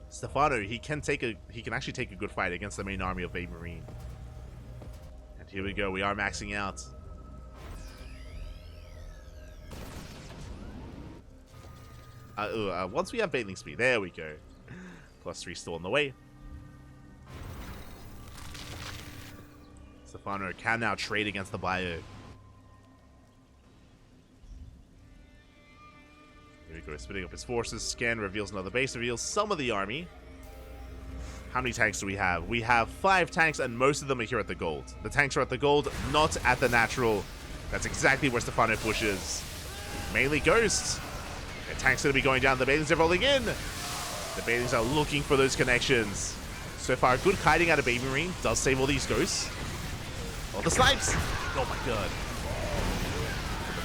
Stephano, he can actually take a good fight against the main army of BabyMarine. And here we go, we are maxing out. Once we have bathing speed, there we go. +3 still on the way. Stephano can now trade against the bio. Here we go, splitting up his forces. Scan reveals another base, reveals some of the army. How many tanks do we have? We have 5 tanks, and most of them are here at the gold. The tanks are at the gold, not at the natural. That's exactly where Stephano pushes. Mainly Ghosts. The tank's going to be going down. The Bailings are rolling in. The Bailings are looking for those connections. So far, good kiting out of BabyMarine. Does save all these Ghosts. Oh, the snipes! Oh my god.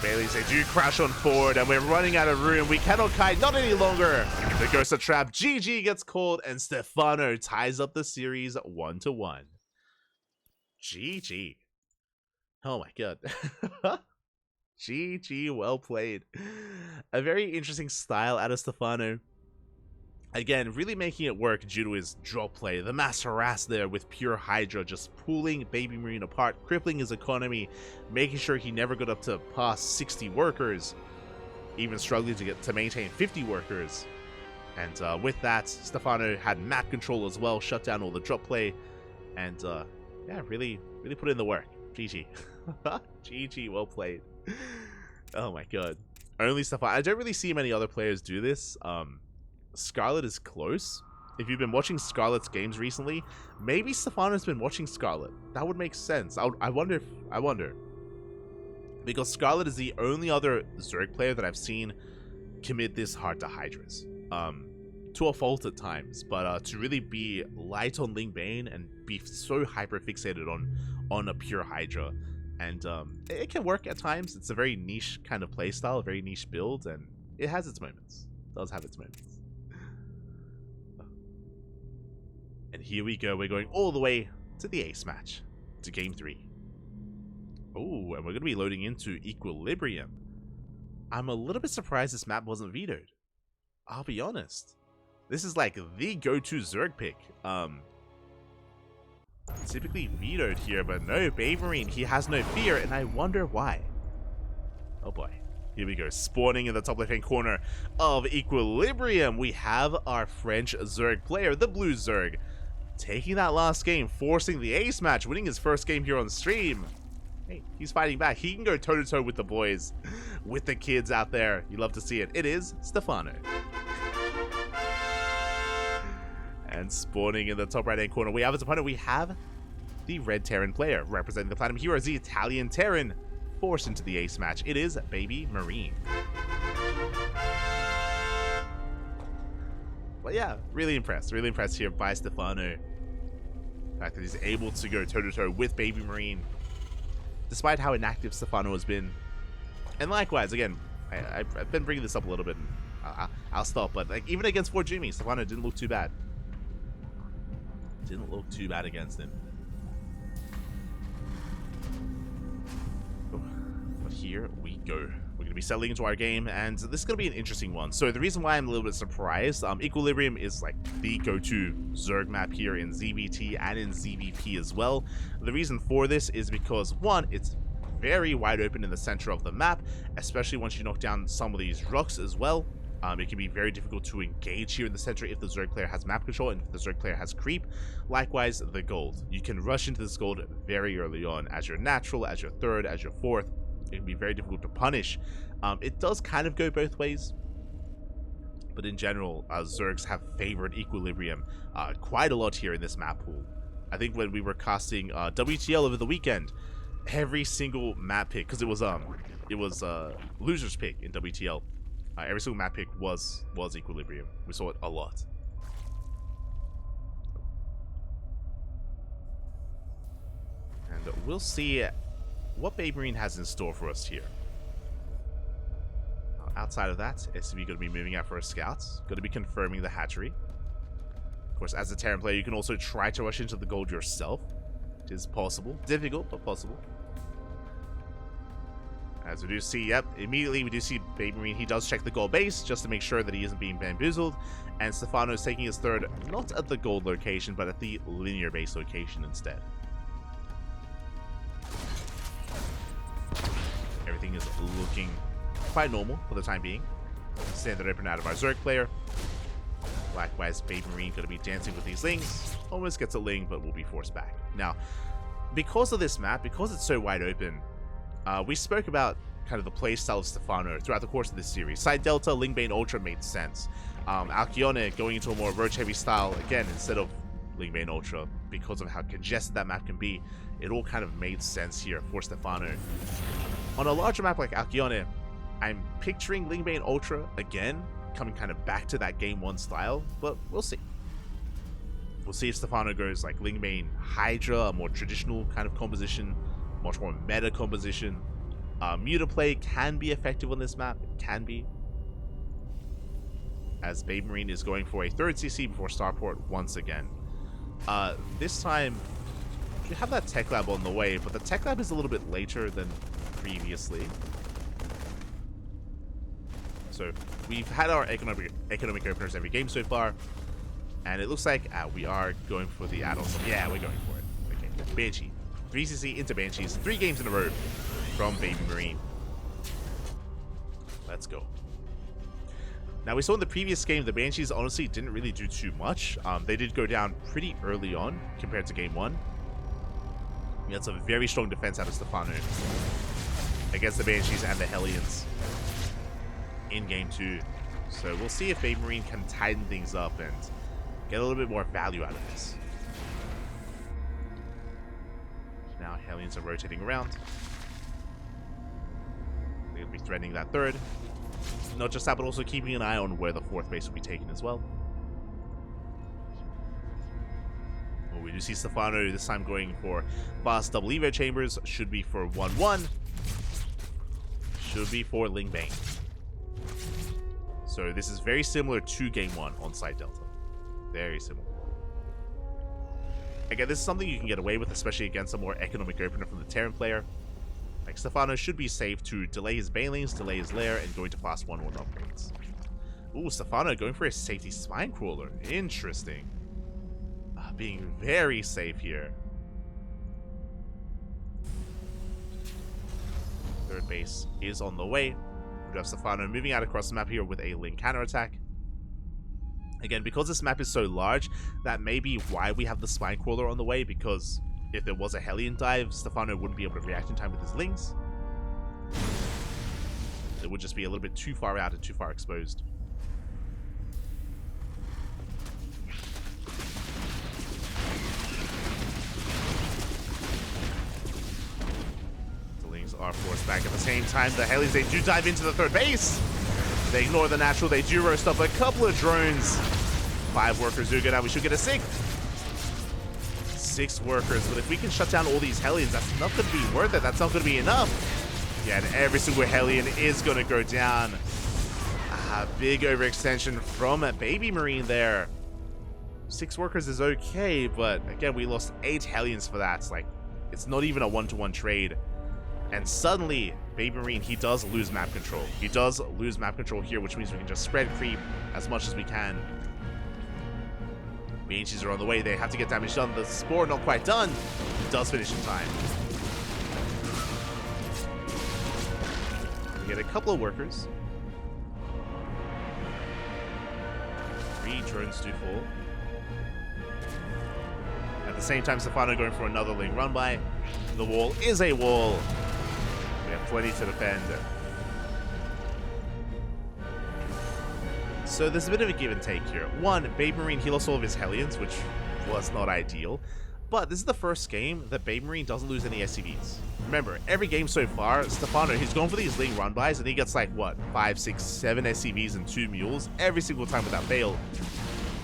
Baileys, they do crash on forward, and we're running out of room. We cannot kite, not any longer. The ghosts are trapped. GG gets called, and Stephano ties up the series 1-1. GG. Oh my god. GG, well played. A very interesting style out of Stephano. Again, really making it work due to his drop play. The mass harass there with pure Hydra, just pulling BabyMarine apart, crippling his economy, making sure he never got up to past 60 workers, even struggling to maintain 50 workers. And with that, Stephano had map control as well, shut down all the drop play, and yeah, really put in the work. GG. GG, well played. Oh my god. Only Stephano. I don't really see many other players do this. Scarlet is close. If you've been watching Scarlet's games recently, maybe Stephano's been watching Scarlet. That would make sense. I wonder. Because Scarlet is the only other Zerg player that I've seen commit this hard to Hydras. To a fault at times, but to really be light on Ling-Bane and be so hyper fixated on a pure Hydra. And it can work at times. It's a very niche kind of playstyle, a very niche build, and it has its moments. It does have its moments. And here we go. We're going all the way to the ace match, to game 3. Oh, and we're going to be loading into Equilibrium. I'm a little bit surprised this map wasn't vetoed. I'll be honest. This is like the go-to Zerg pick. Typically vetoed here, but no, BabyMarine, he has no fear, and I wonder why. Oh boy. Here we go, spawning in the top left-hand corner of Equilibrium. We have our French Zerg player, the Blue Zerg, taking that last game, forcing the ace match, winning his first game here on stream. Hey, he's fighting back. He can go toe-to-toe with the boys, with the kids out there. You love to see it. It is Stephano. And spawning in the top right-hand corner, we have as opponent, we have the Red Terran player, representing the Platinum Heroes, the Italian Terran, forced into the ace match. It is BabyMarine. But yeah, really impressed here by Stephano. The fact that he's able to go toe-to-toe with BabyMarine, despite how inactive Stephano has been. And likewise, again, I've been bringing this up a little bit, and I'll stop, but like even against Fort Jimmy, Stephano didn't look too bad. Didn't look too bad against him. But here we go. We're going to be settling into our game, and this is going to be an interesting one. So the reason why I'm a little bit surprised, Equilibrium is like the go-to Zerg map here in ZvT and in ZvP as well. The reason for this is because, one, it's very wide open in the center of the map, especially once you knock down some of these rocks as well. It can be very difficult to engage here in the center if the Zerg player has map control and if the Zerg player has creep. Likewise, the gold. You can rush into this gold very early on as your natural, as your third, as your fourth. It can be very difficult to punish. It does kind of go both ways, but in general, Zergs have favored Equilibrium quite a lot here in this map pool. I think when we were casting WTL over the weekend, every single map pick, because it was loser's pick in WTL. Every single map pick was Equilibrium. We saw it a lot. And we'll see what BabyMarine has in store for us here. Outside of that, SCV going to be moving out for a scout. Going to be confirming the hatchery. Of course, as a Terran player, you can also try to rush into the gold yourself. It is possible. Difficult, but possible. As we do see, yep, immediately we do see BabyMarine. He does check the gold base just to make sure that he isn't being bamboozled. And Stephano is taking his third, not at the gold location, but at the linear base location instead. Everything is looking quite normal for the time being. Standard open out of our Zerg player. Likewise, BabyMarine going to be dancing with these lings. Almost gets a ling, but will be forced back. Now, because of this map, because it's so wide open, we spoke about kind of the playstyle of Stephano throughout the course of this series. Side Delta, Lingbane Ultra made sense. Alcyone going into a more roach-heavy style, again, instead of Lingbane Ultra, because of how congested that map can be, it all kind of made sense here for Stephano. On a larger map like Alcyone, I'm picturing Lingbane Ultra again, coming kind of back to that Game 1 style, but we'll see. We'll see if Stephano goes like Lingbane Hydra, a more traditional kind of composition, much more meta composition. Mutaplay can be effective on this map. It can be. As BabyMarine is going for a third CC before Starport once again. This time, we have that Tech Lab on the way, but the Tech Lab is a little bit later than previously. So we've had our economic openers every game so far, and it looks like we are going for the add-ons. Yeah, we're going for it. Okay, Banshee. 3CC into Banshees, 3 games in a row from BabyMarine. Let's go. Now, we saw in the previous game, the Banshees honestly didn't really do too much. They did go down pretty early on compared to Game 1. We had some very strong defense out of Stephano against the Banshees and the Hellions in Game 2. So we'll see if BabyMarine can tighten things up and get a little bit more value out of this. Now Hellions are rotating around. They're going to be threatening that third. Not just that, but also keeping an eye on where the fourth base will be taken as well. Well, we do see Stephano this time going for fast double Evo chambers. Should be for 1-1. Should be for Lingbane. So this is very similar to Game 1 on Side Delta. Very similar. Again, this is something you can get away with, especially against a more economic opener from the Terran player. Like, Stephano should be safe to delay his Banelings, delay his lair, and go into class 1 with upgrades. Ooh, Stephano going for a safety spine crawler. Interesting. Being very safe here. Third base is on the way. We have Stephano moving out across the map here with a Ling counterattack. Again, because this map is so large, that may be why we have the spine crawler on the way, because if there was a Hellion dive, Stephano wouldn't be able to react in time with his Lings. It would just be a little bit too far out and too far exposed. The Lings are forced back at the same time. The Hellions, they do dive into the third base. They ignore the natural. They do roast up a couple of drones. 5 workers do go down. We should get a 6th. 6 workers. But if we can shut down all these Hellions, that's not going to be worth it. That's not going to be enough. Yeah, and every single Hellion is going to go down. Big overextension from a BabyMarine there. 6 workers is okay, but again, we lost 8 Hellions for that. It's like, it's not even a 1-to-1 trade. And suddenly, BabyMarine, he does lose map control. He does lose map control here, which means we can just spread creep as much as we can. Banshees are on the way. They have to get damage done. The Spore not quite done. It does finish in time. We get a couple of workers. 3 drones do fall. At the same time, Stephano going for another Ling run by. The wall is a wall. We have plenty to defend. So there's a bit of a give and take here. One, BabyMarine, he lost all of his Hellions, which was not ideal. But this is the first game that BabyMarine doesn't lose any SCVs. Remember, every game so far, Stephano, he's going for these Ling run-bys, and he gets like, what, 5, 6, 7 SCVs and 2 mules every single time without fail.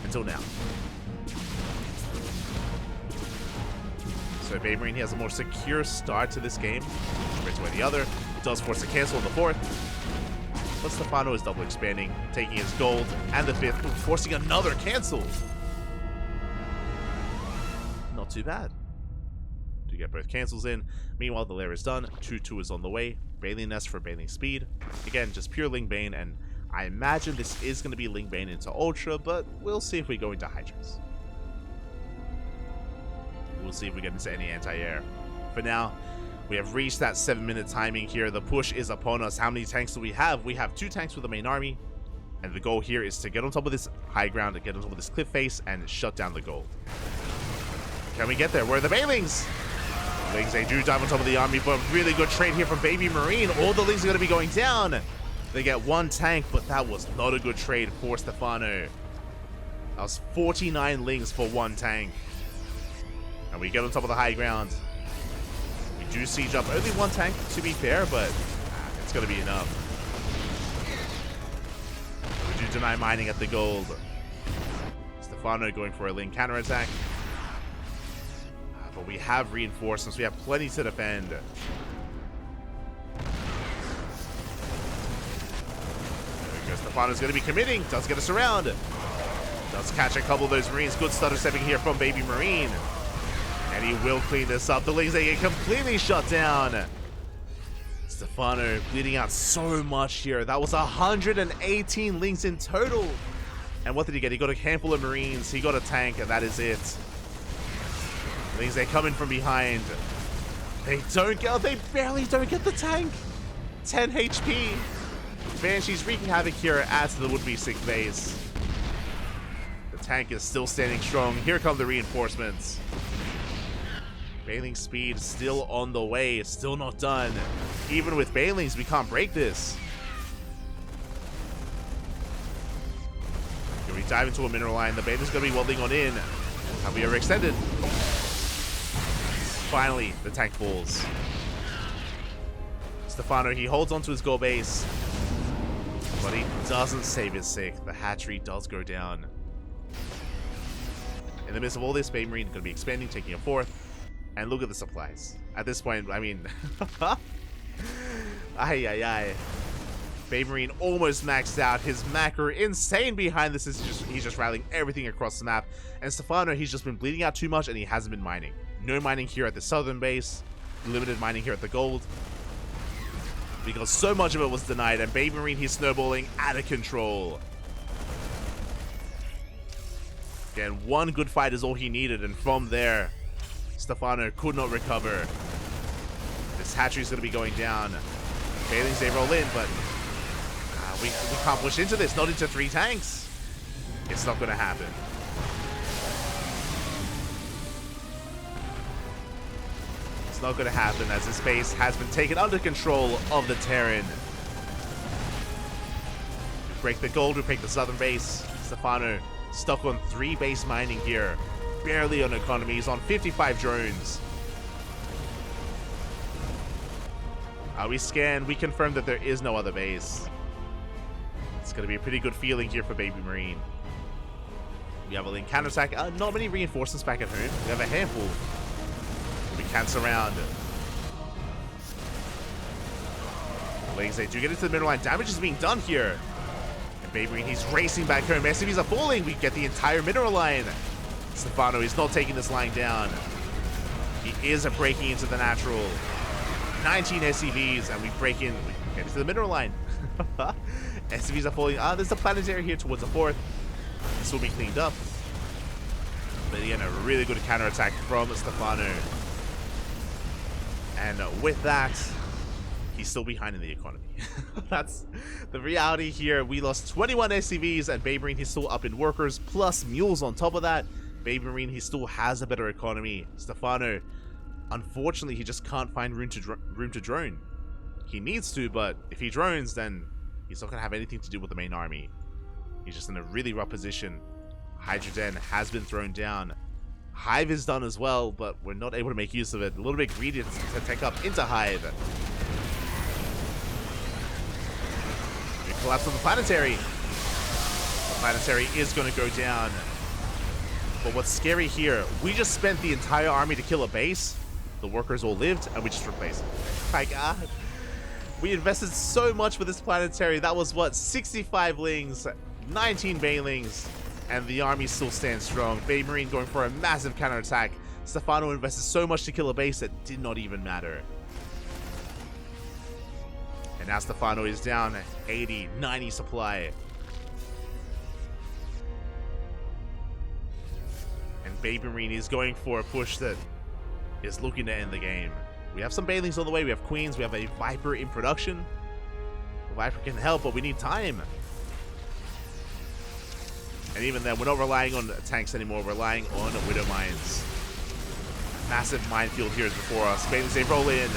Until now. So BabyMarine, he has a more secure start to this game compared to any other. It does force a cancel in the 4th. But Stephano is double expanding, taking his gold, and the 5th, forcing another cancel. Not too bad. To get both cancels in. Meanwhile, the lair is done. 2-2 is on the way. Baneling Nest for Baneling Speed. Again, just pure Ling Bane, and I imagine this is going to be Ling Bane into Ultra, but we'll see if we go into Hydras. We'll see if we get into any anti-air. For now, we have reached that 7-minute timing here. The push is upon us. How many tanks do we have? We have 2 tanks for the main army. And the goal here is to get on top of this high ground, to get on top of this cliff face, and shut down the gold. Can we get there? Where are the Banelings? Lings, they do dive on top of the army, but really good trade here from BabyMarine. All the Lings are going to be going down. They get 1 tank, but that was not a good trade for Stephano. That was 49 Lings for 1 tank. And we get on top of the high ground. We do siege up only 1 tank, to be fair, but it's going to be enough. We do deny mining at the gold. Stephano going for a Ling counterattack. But we have reinforcements. We have plenty to defend. There we go. Stephano's going to be committing. Does get us around. Does catch a couple of those Marines. Good stutter stepping here from BabyMarine. And he will clean this up. The Lings, they get completely shut down. Stephano bleeding out so much here. That was 118 Lings in total. And what did he get? He got a handful of Marines. He got a tank, and that is it. Lings, they come in from behind. They don't get, they barely don't get the tank. 10 HP. Banshee's wreaking havoc here at the would-be 6th base. The tank is still standing strong. Here come the reinforcements. Baneling Speed still on the way, still not done. Even with Banelings, we can't break this. Can we dive into a mineral line? The Baneling's gonna be welding on in. Have we overextended? Finally, the tank falls. Stephano, he holds onto his goal base, but he doesn't save his 6th. The hatchery does go down. In the midst of all this, BabyMarine going to be expanding, taking a 4th. And look at the supplies. At this point, I mean... Ay. BabyMarine almost maxed out. His macro insane behind this. He's just rallying everything across the map. And Stephano, he's just been bleeding out too much and he hasn't been mining. No mining here at the southern base. Limited mining here at the gold. Because so much of it was denied. And BabyMarine, he's snowballing out of control. Again, one good fight is all he needed. And from there, Stephano could not recover. This hatchery is going to be going down. Bailings, they roll in, but we can't push into this. Not into 3 tanks. It's not going to happen. It's not going to happen as this base has been taken under control of the Terran. We break the gold, we break the southern base. Stephano stuck on 3 base mining here. Barely on economy. He's on 55 drones. We scanned. We confirmed that there is no other base. It's going to be a pretty good feeling here for BabyMarine. We have a link counterattack. Not many reinforcements back at home. We have a handful. We can surround. Legs, they do get into the middle line. Damage is being done here. And BabyMarine, he's racing back home. SCVs are falling. We get the entire mineral line. Stephano is not taking this line down. He is breaking into the natural. 19 SCVs, and we break in. We get into the mineral line. SCVs are falling. There's a planetary here towards the 4th. This will be cleaned up. But again, a really good counterattack from Stephano. And with that, he's still behind in the economy. That's the reality here. We lost 21 SCVs, and BabyMarine, he's still up in workers, plus mules on top of that. BabyMarine, he still has a better economy. Stephano, unfortunately, he just can't find room to drone. He needs to, but if he drones, then he's not going to have anything to do with the main army. He's just in a really rough position. Hydrogen has been thrown down. Hive is done as well, but we're not able to make use of it. A little bit greedy to take up into Hive. We collapse on the planetary. The planetary is going to go down. But what's scary here, we just spent the entire army to kill a base. The workers all lived, and we just replaced it. My God. We invested so much for this planetary. That was, what, 65 lings, 19 banelings, and the army still stands strong. BabyMarine going for a massive counterattack. Stephano invested so much to kill a base that did not even matter. And now Stephano is down 80, 90 supply. And BabyMarine is going for a push that is looking to end the game. We have some banelings on the way. We have queens. We have a Viper in production. The Viper can help, but we need time. And even then, we're not relying on tanks anymore. We're relying on Widow Mines. Massive minefield here is before us. Banelings, they roll in.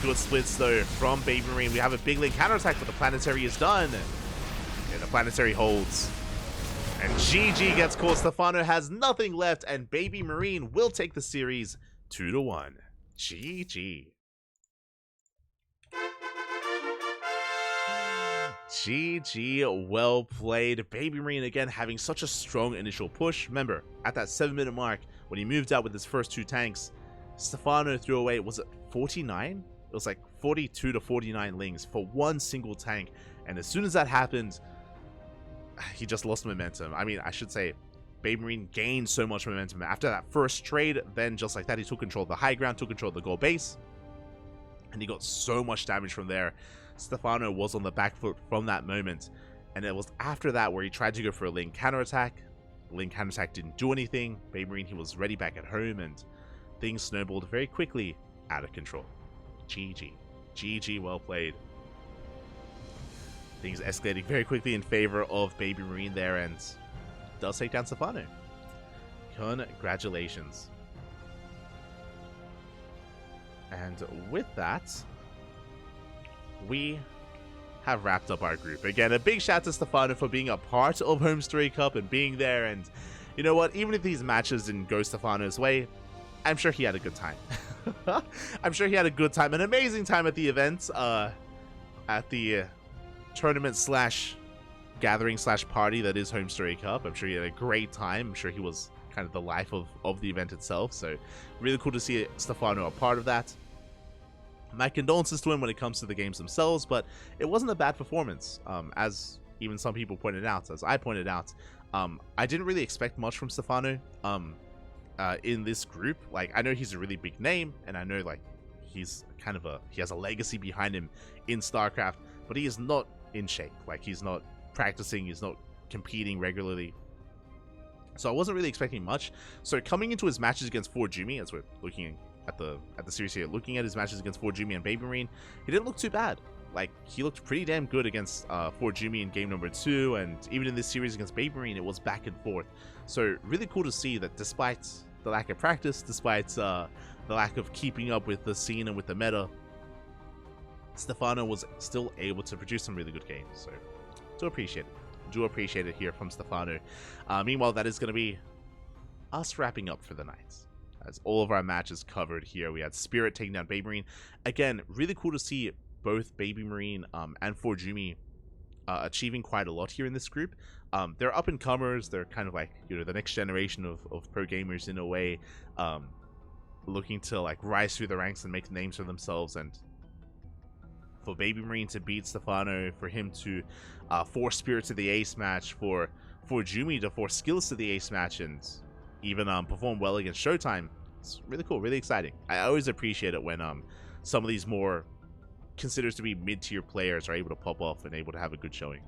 Good splits, though, from BabyMarine. We have a big link counterattack, but the planetary is done. And the planetary holds. And GG gets called. Stephano has nothing left, and BabyMarine will take the series 2-1. GG. GG, well played. BabyMarine again having such a strong initial push. Remember, at that 7-minute mark, when he moved out with his first 2 tanks, Stephano threw away, was it 49? It was like 42 to 49 lings for one single tank. And as soon as that happened, he just lost momentum. I mean, I should say, BabyMarine gained so much momentum after that first trade. Then just like that, he took control of the high ground, took control of the gold base, and he got so much damage from there. Stephano was on the back foot from that moment, and it was after that where he tried to go for a link counterattack. The link counterattack didn't do anything. BabyMarine, he was ready back at home, and things snowballed very quickly out of control. GG. GG, well played. Things escalating very quickly in favor of BabyMarine there, and does take down Stephano. Congratulations. And with that, we have wrapped up our group. Again, a big shout to Stephano for being a part of HomeStory Cup and being there. And you know what? Even if these matches didn't go Stephano's way, I'm sure he had a good time. I'm sure he had a good time, an amazing time at the event, at the tournament slash gathering slash party that is HomeStory Cup. I'm sure he had a great time. I'm sure he was kind of the life of the event itself. So really cool to see Stephano a part of that. My condolences to him when it comes to the games themselves, but it wasn't a bad performance, as even some people pointed out, as I pointed out. I didn't really expect much from Stephano in this group. Like, I know he's a really big name, and I know, like, he's kind of he has a legacy behind him in StarCraft, but he is not in shape. Like, he's not practicing, he's not competing regularly. So I wasn't really expecting much. So coming into his matches against Forjumi, as we're looking at the series here, looking at his matches against Forjumi and BabyMarine, he didn't look too bad. Like, he looked pretty damn good against Forjumi in game number 2, and even in this series against BabyMarine, it was back and forth. So really cool to see that despite the lack of practice, despite the lack of keeping up with the scene and with the meta, Stephano was still able to produce some really good games. So do appreciate it. Do appreciate it here from Stephano. Meanwhile, that is going to be us wrapping up for the night, as all of our matches covered here. We had Spirit taking down BabyMarine. Again, really cool to see both BabyMarine and Forjumi achieving quite a lot here in this group. They're up-and-comers. They're kind of like, you know, the next generation of pro gamers in a way, looking to like rise through the ranks and make names for themselves. And for BabyMarine to beat Stephano, for him to force Spirit to the ace match, for Forjumi to force Skills to the ace match, and even perform well against Showtime, it's really cool, really exciting. I always appreciate it when some of these more considered to be mid-tier players are able to pop off and able to have a good showing.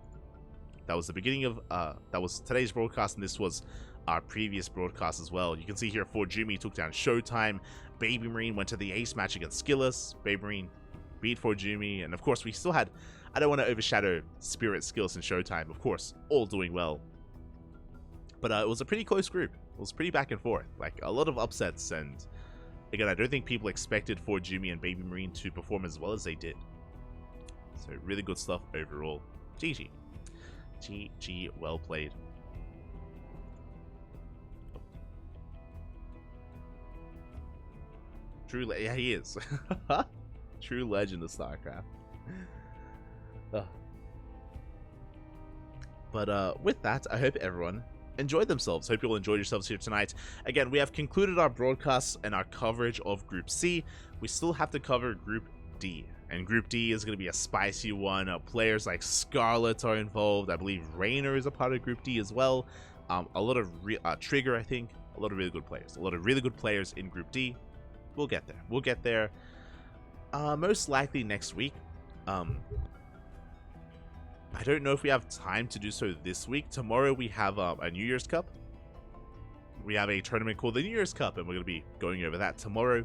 That was the beginning of that was today's broadcast, and this was our previous broadcast as well. You can see here Forjumi took down Showtime, BabyMarine went to the ace match against Skillless, BabyMarine beat Forjumi, and of course we still had, I don't want to overshadow Spirit, Skills, and Showtime, of course, all doing well. But it was a pretty close group. It was pretty back and forth, like a lot of upsets, and again, I don't think people expected Forjumi and BabyMarine to perform as well as they did. So really good stuff overall. GG. GG, well played. Yeah, he is. True legend of StarCraft. But with that, I hope everyone enjoyed themselves. Hope you all enjoyed yourselves here tonight. Again, we have concluded our broadcasts and our coverage of Group C. We still have to cover Group D, and Group D is going to be a spicy one. Players like Scarlet are involved. I believe Raynor is a part of Group D as well. A lot of Trigger, I think. A lot of really good players. A lot of really good players in Group D. We'll get there. We'll get there. Most likely next week. I don't know if we have time to do so this week. Tomorrow we have a New Year's Cup. We have a tournament called the New Year's Cup, and we're going to be going over that tomorrow.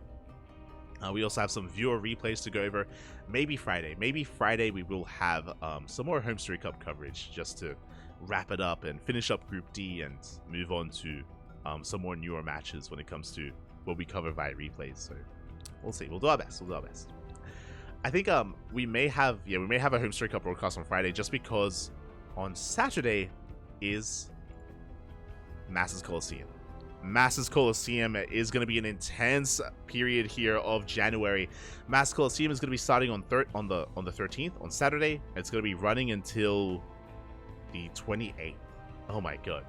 We also have some viewer replays to go over. Maybe Friday. Maybe Friday we will have some more HomeStory Cup coverage just to wrap it up and finish up Group D and move on to some more newer matches when it comes to what we cover via replays. So we'll see. We'll do our best. We'll do our best. I think we may have a HomeStory Cup broadcast on Friday, just because on Saturday is Masters Coliseum. Masters Coliseum is going to be an intense period here of January. Masters Coliseum is going to be starting on the 13th, on Saturday. It's going to be running until the 28th. Oh my god.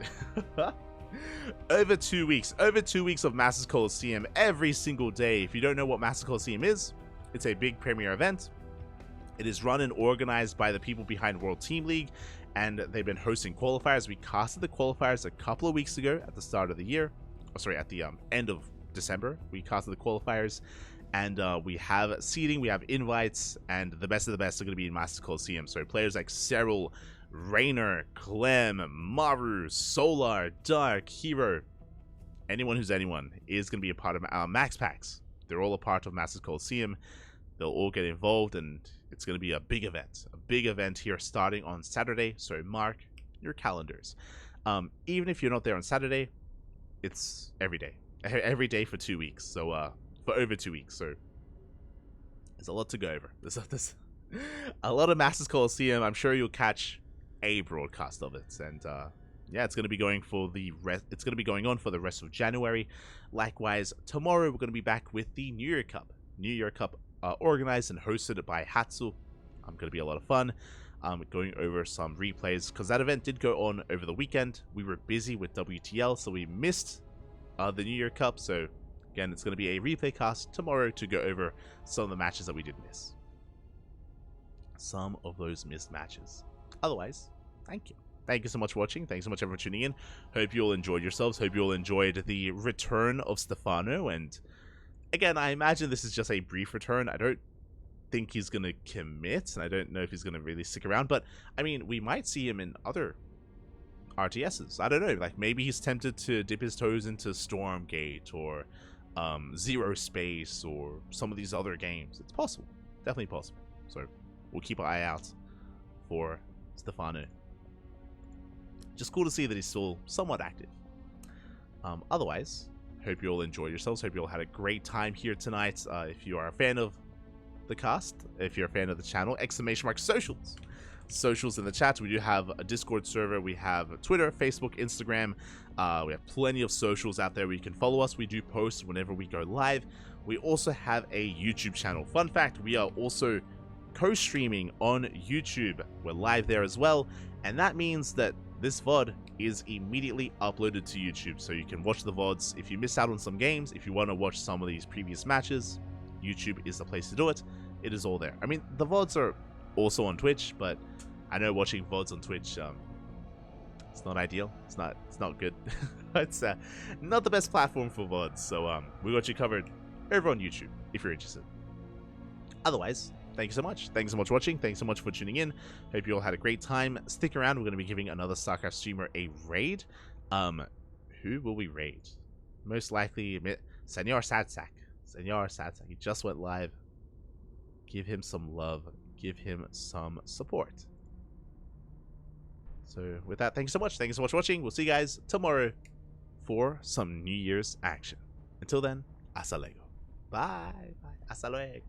Over 2 weeks. Over 2 weeks of Masters Coliseum every single day. If you don't know what Masters Coliseum is, it's a big premier event. It is run and organized by the people behind World Team League, and they've been hosting qualifiers. We casted the qualifiers a couple of weeks ago at the start of the year. Oh, sorry, at the end of December. We casted the qualifiers, and we have seeding, we have invites, and the best of the best are going to be in Masters Coliseum. So players like Cyril, Raynor, Clem, Maru, Solar, Dark, Hero, anyone who's anyone is going to be a part of Max Packs. They're all a part of Masters Coliseum. They'll all get involved, and it's going to be a big event here starting on Saturday. So mark your calendars. Even if you're not there on Saturday, it's every day for 2 weeks. So for over 2 weeks. So there's a lot to go over. There's a lot of Masters Coliseum. I'm sure you'll catch a broadcast of it, and yeah, it's going to be going for the rest. It's going to be going on for the rest of January. Likewise, tomorrow we're going to be back with the New Year Cup. New Year Cup, organized and hosted by Hatsu. Going to be a lot of fun. Going over some replays, because that event did go on over the weekend. We were busy with WTL, so we missed the New Year Cup. So Again, it's going to be a replay cast tomorrow to go over some of the matches that we did miss. Some of those missed matches. Otherwise, thank you. Thank you so much for watching. Thanks so much everyone for tuning in. Hope you all enjoyed yourselves. Hope you all enjoyed the return of Stephano. And again, I imagine this is just a brief return. I don't think he's going to commit, and I don't know if he's going to really stick around. But, I mean, we might see him in other RTSs. I don't know. Like, maybe he's tempted to dip his toes into Stormgate or Zero Space or some of these other games. It's possible. Definitely possible. So, we'll keep an eye out for Stephano. Just cool to see that he's still somewhat active. Otherwise, hope you all enjoyed yourselves. Hope you all had a great time here tonight. If you are a fan of the cast, if you're a fan of the channel, !socials. Socials in the chat. We do have a Discord server. We have Twitter, Facebook, Instagram. We have plenty of socials out there where you can follow us. We do post whenever we go live. We also have a YouTube channel. Fun fact, we are also co-streaming on YouTube. We're live there as well. And that means that this VOD is immediately uploaded to YouTube, so you can watch the VODs. If you miss out on some games, if you want to watch some of these previous matches, YouTube is the place to do it. It is all there. I mean, the VODs are also on Twitch, but I know watching VODs on Twitch, it's not ideal. It's not good. It's not the best platform for VODs, so we got you covered over on YouTube if you're interested. Otherwise, thank you so much. Thanks so much for watching. Thanks so much for tuning in. Hope you all had a great time. Stick around. We're going to be giving another StarCraft streamer a raid. Who will we raid? Most likely, Senor Sadsak. Senor Sadsak. He just went live. Give him some love. Give him some support. So with that, thank you so much. Thank you so much for watching. We'll see you guys tomorrow for some New Year's action. Until then, hasta luego. Bye. Bye. Hasta luego.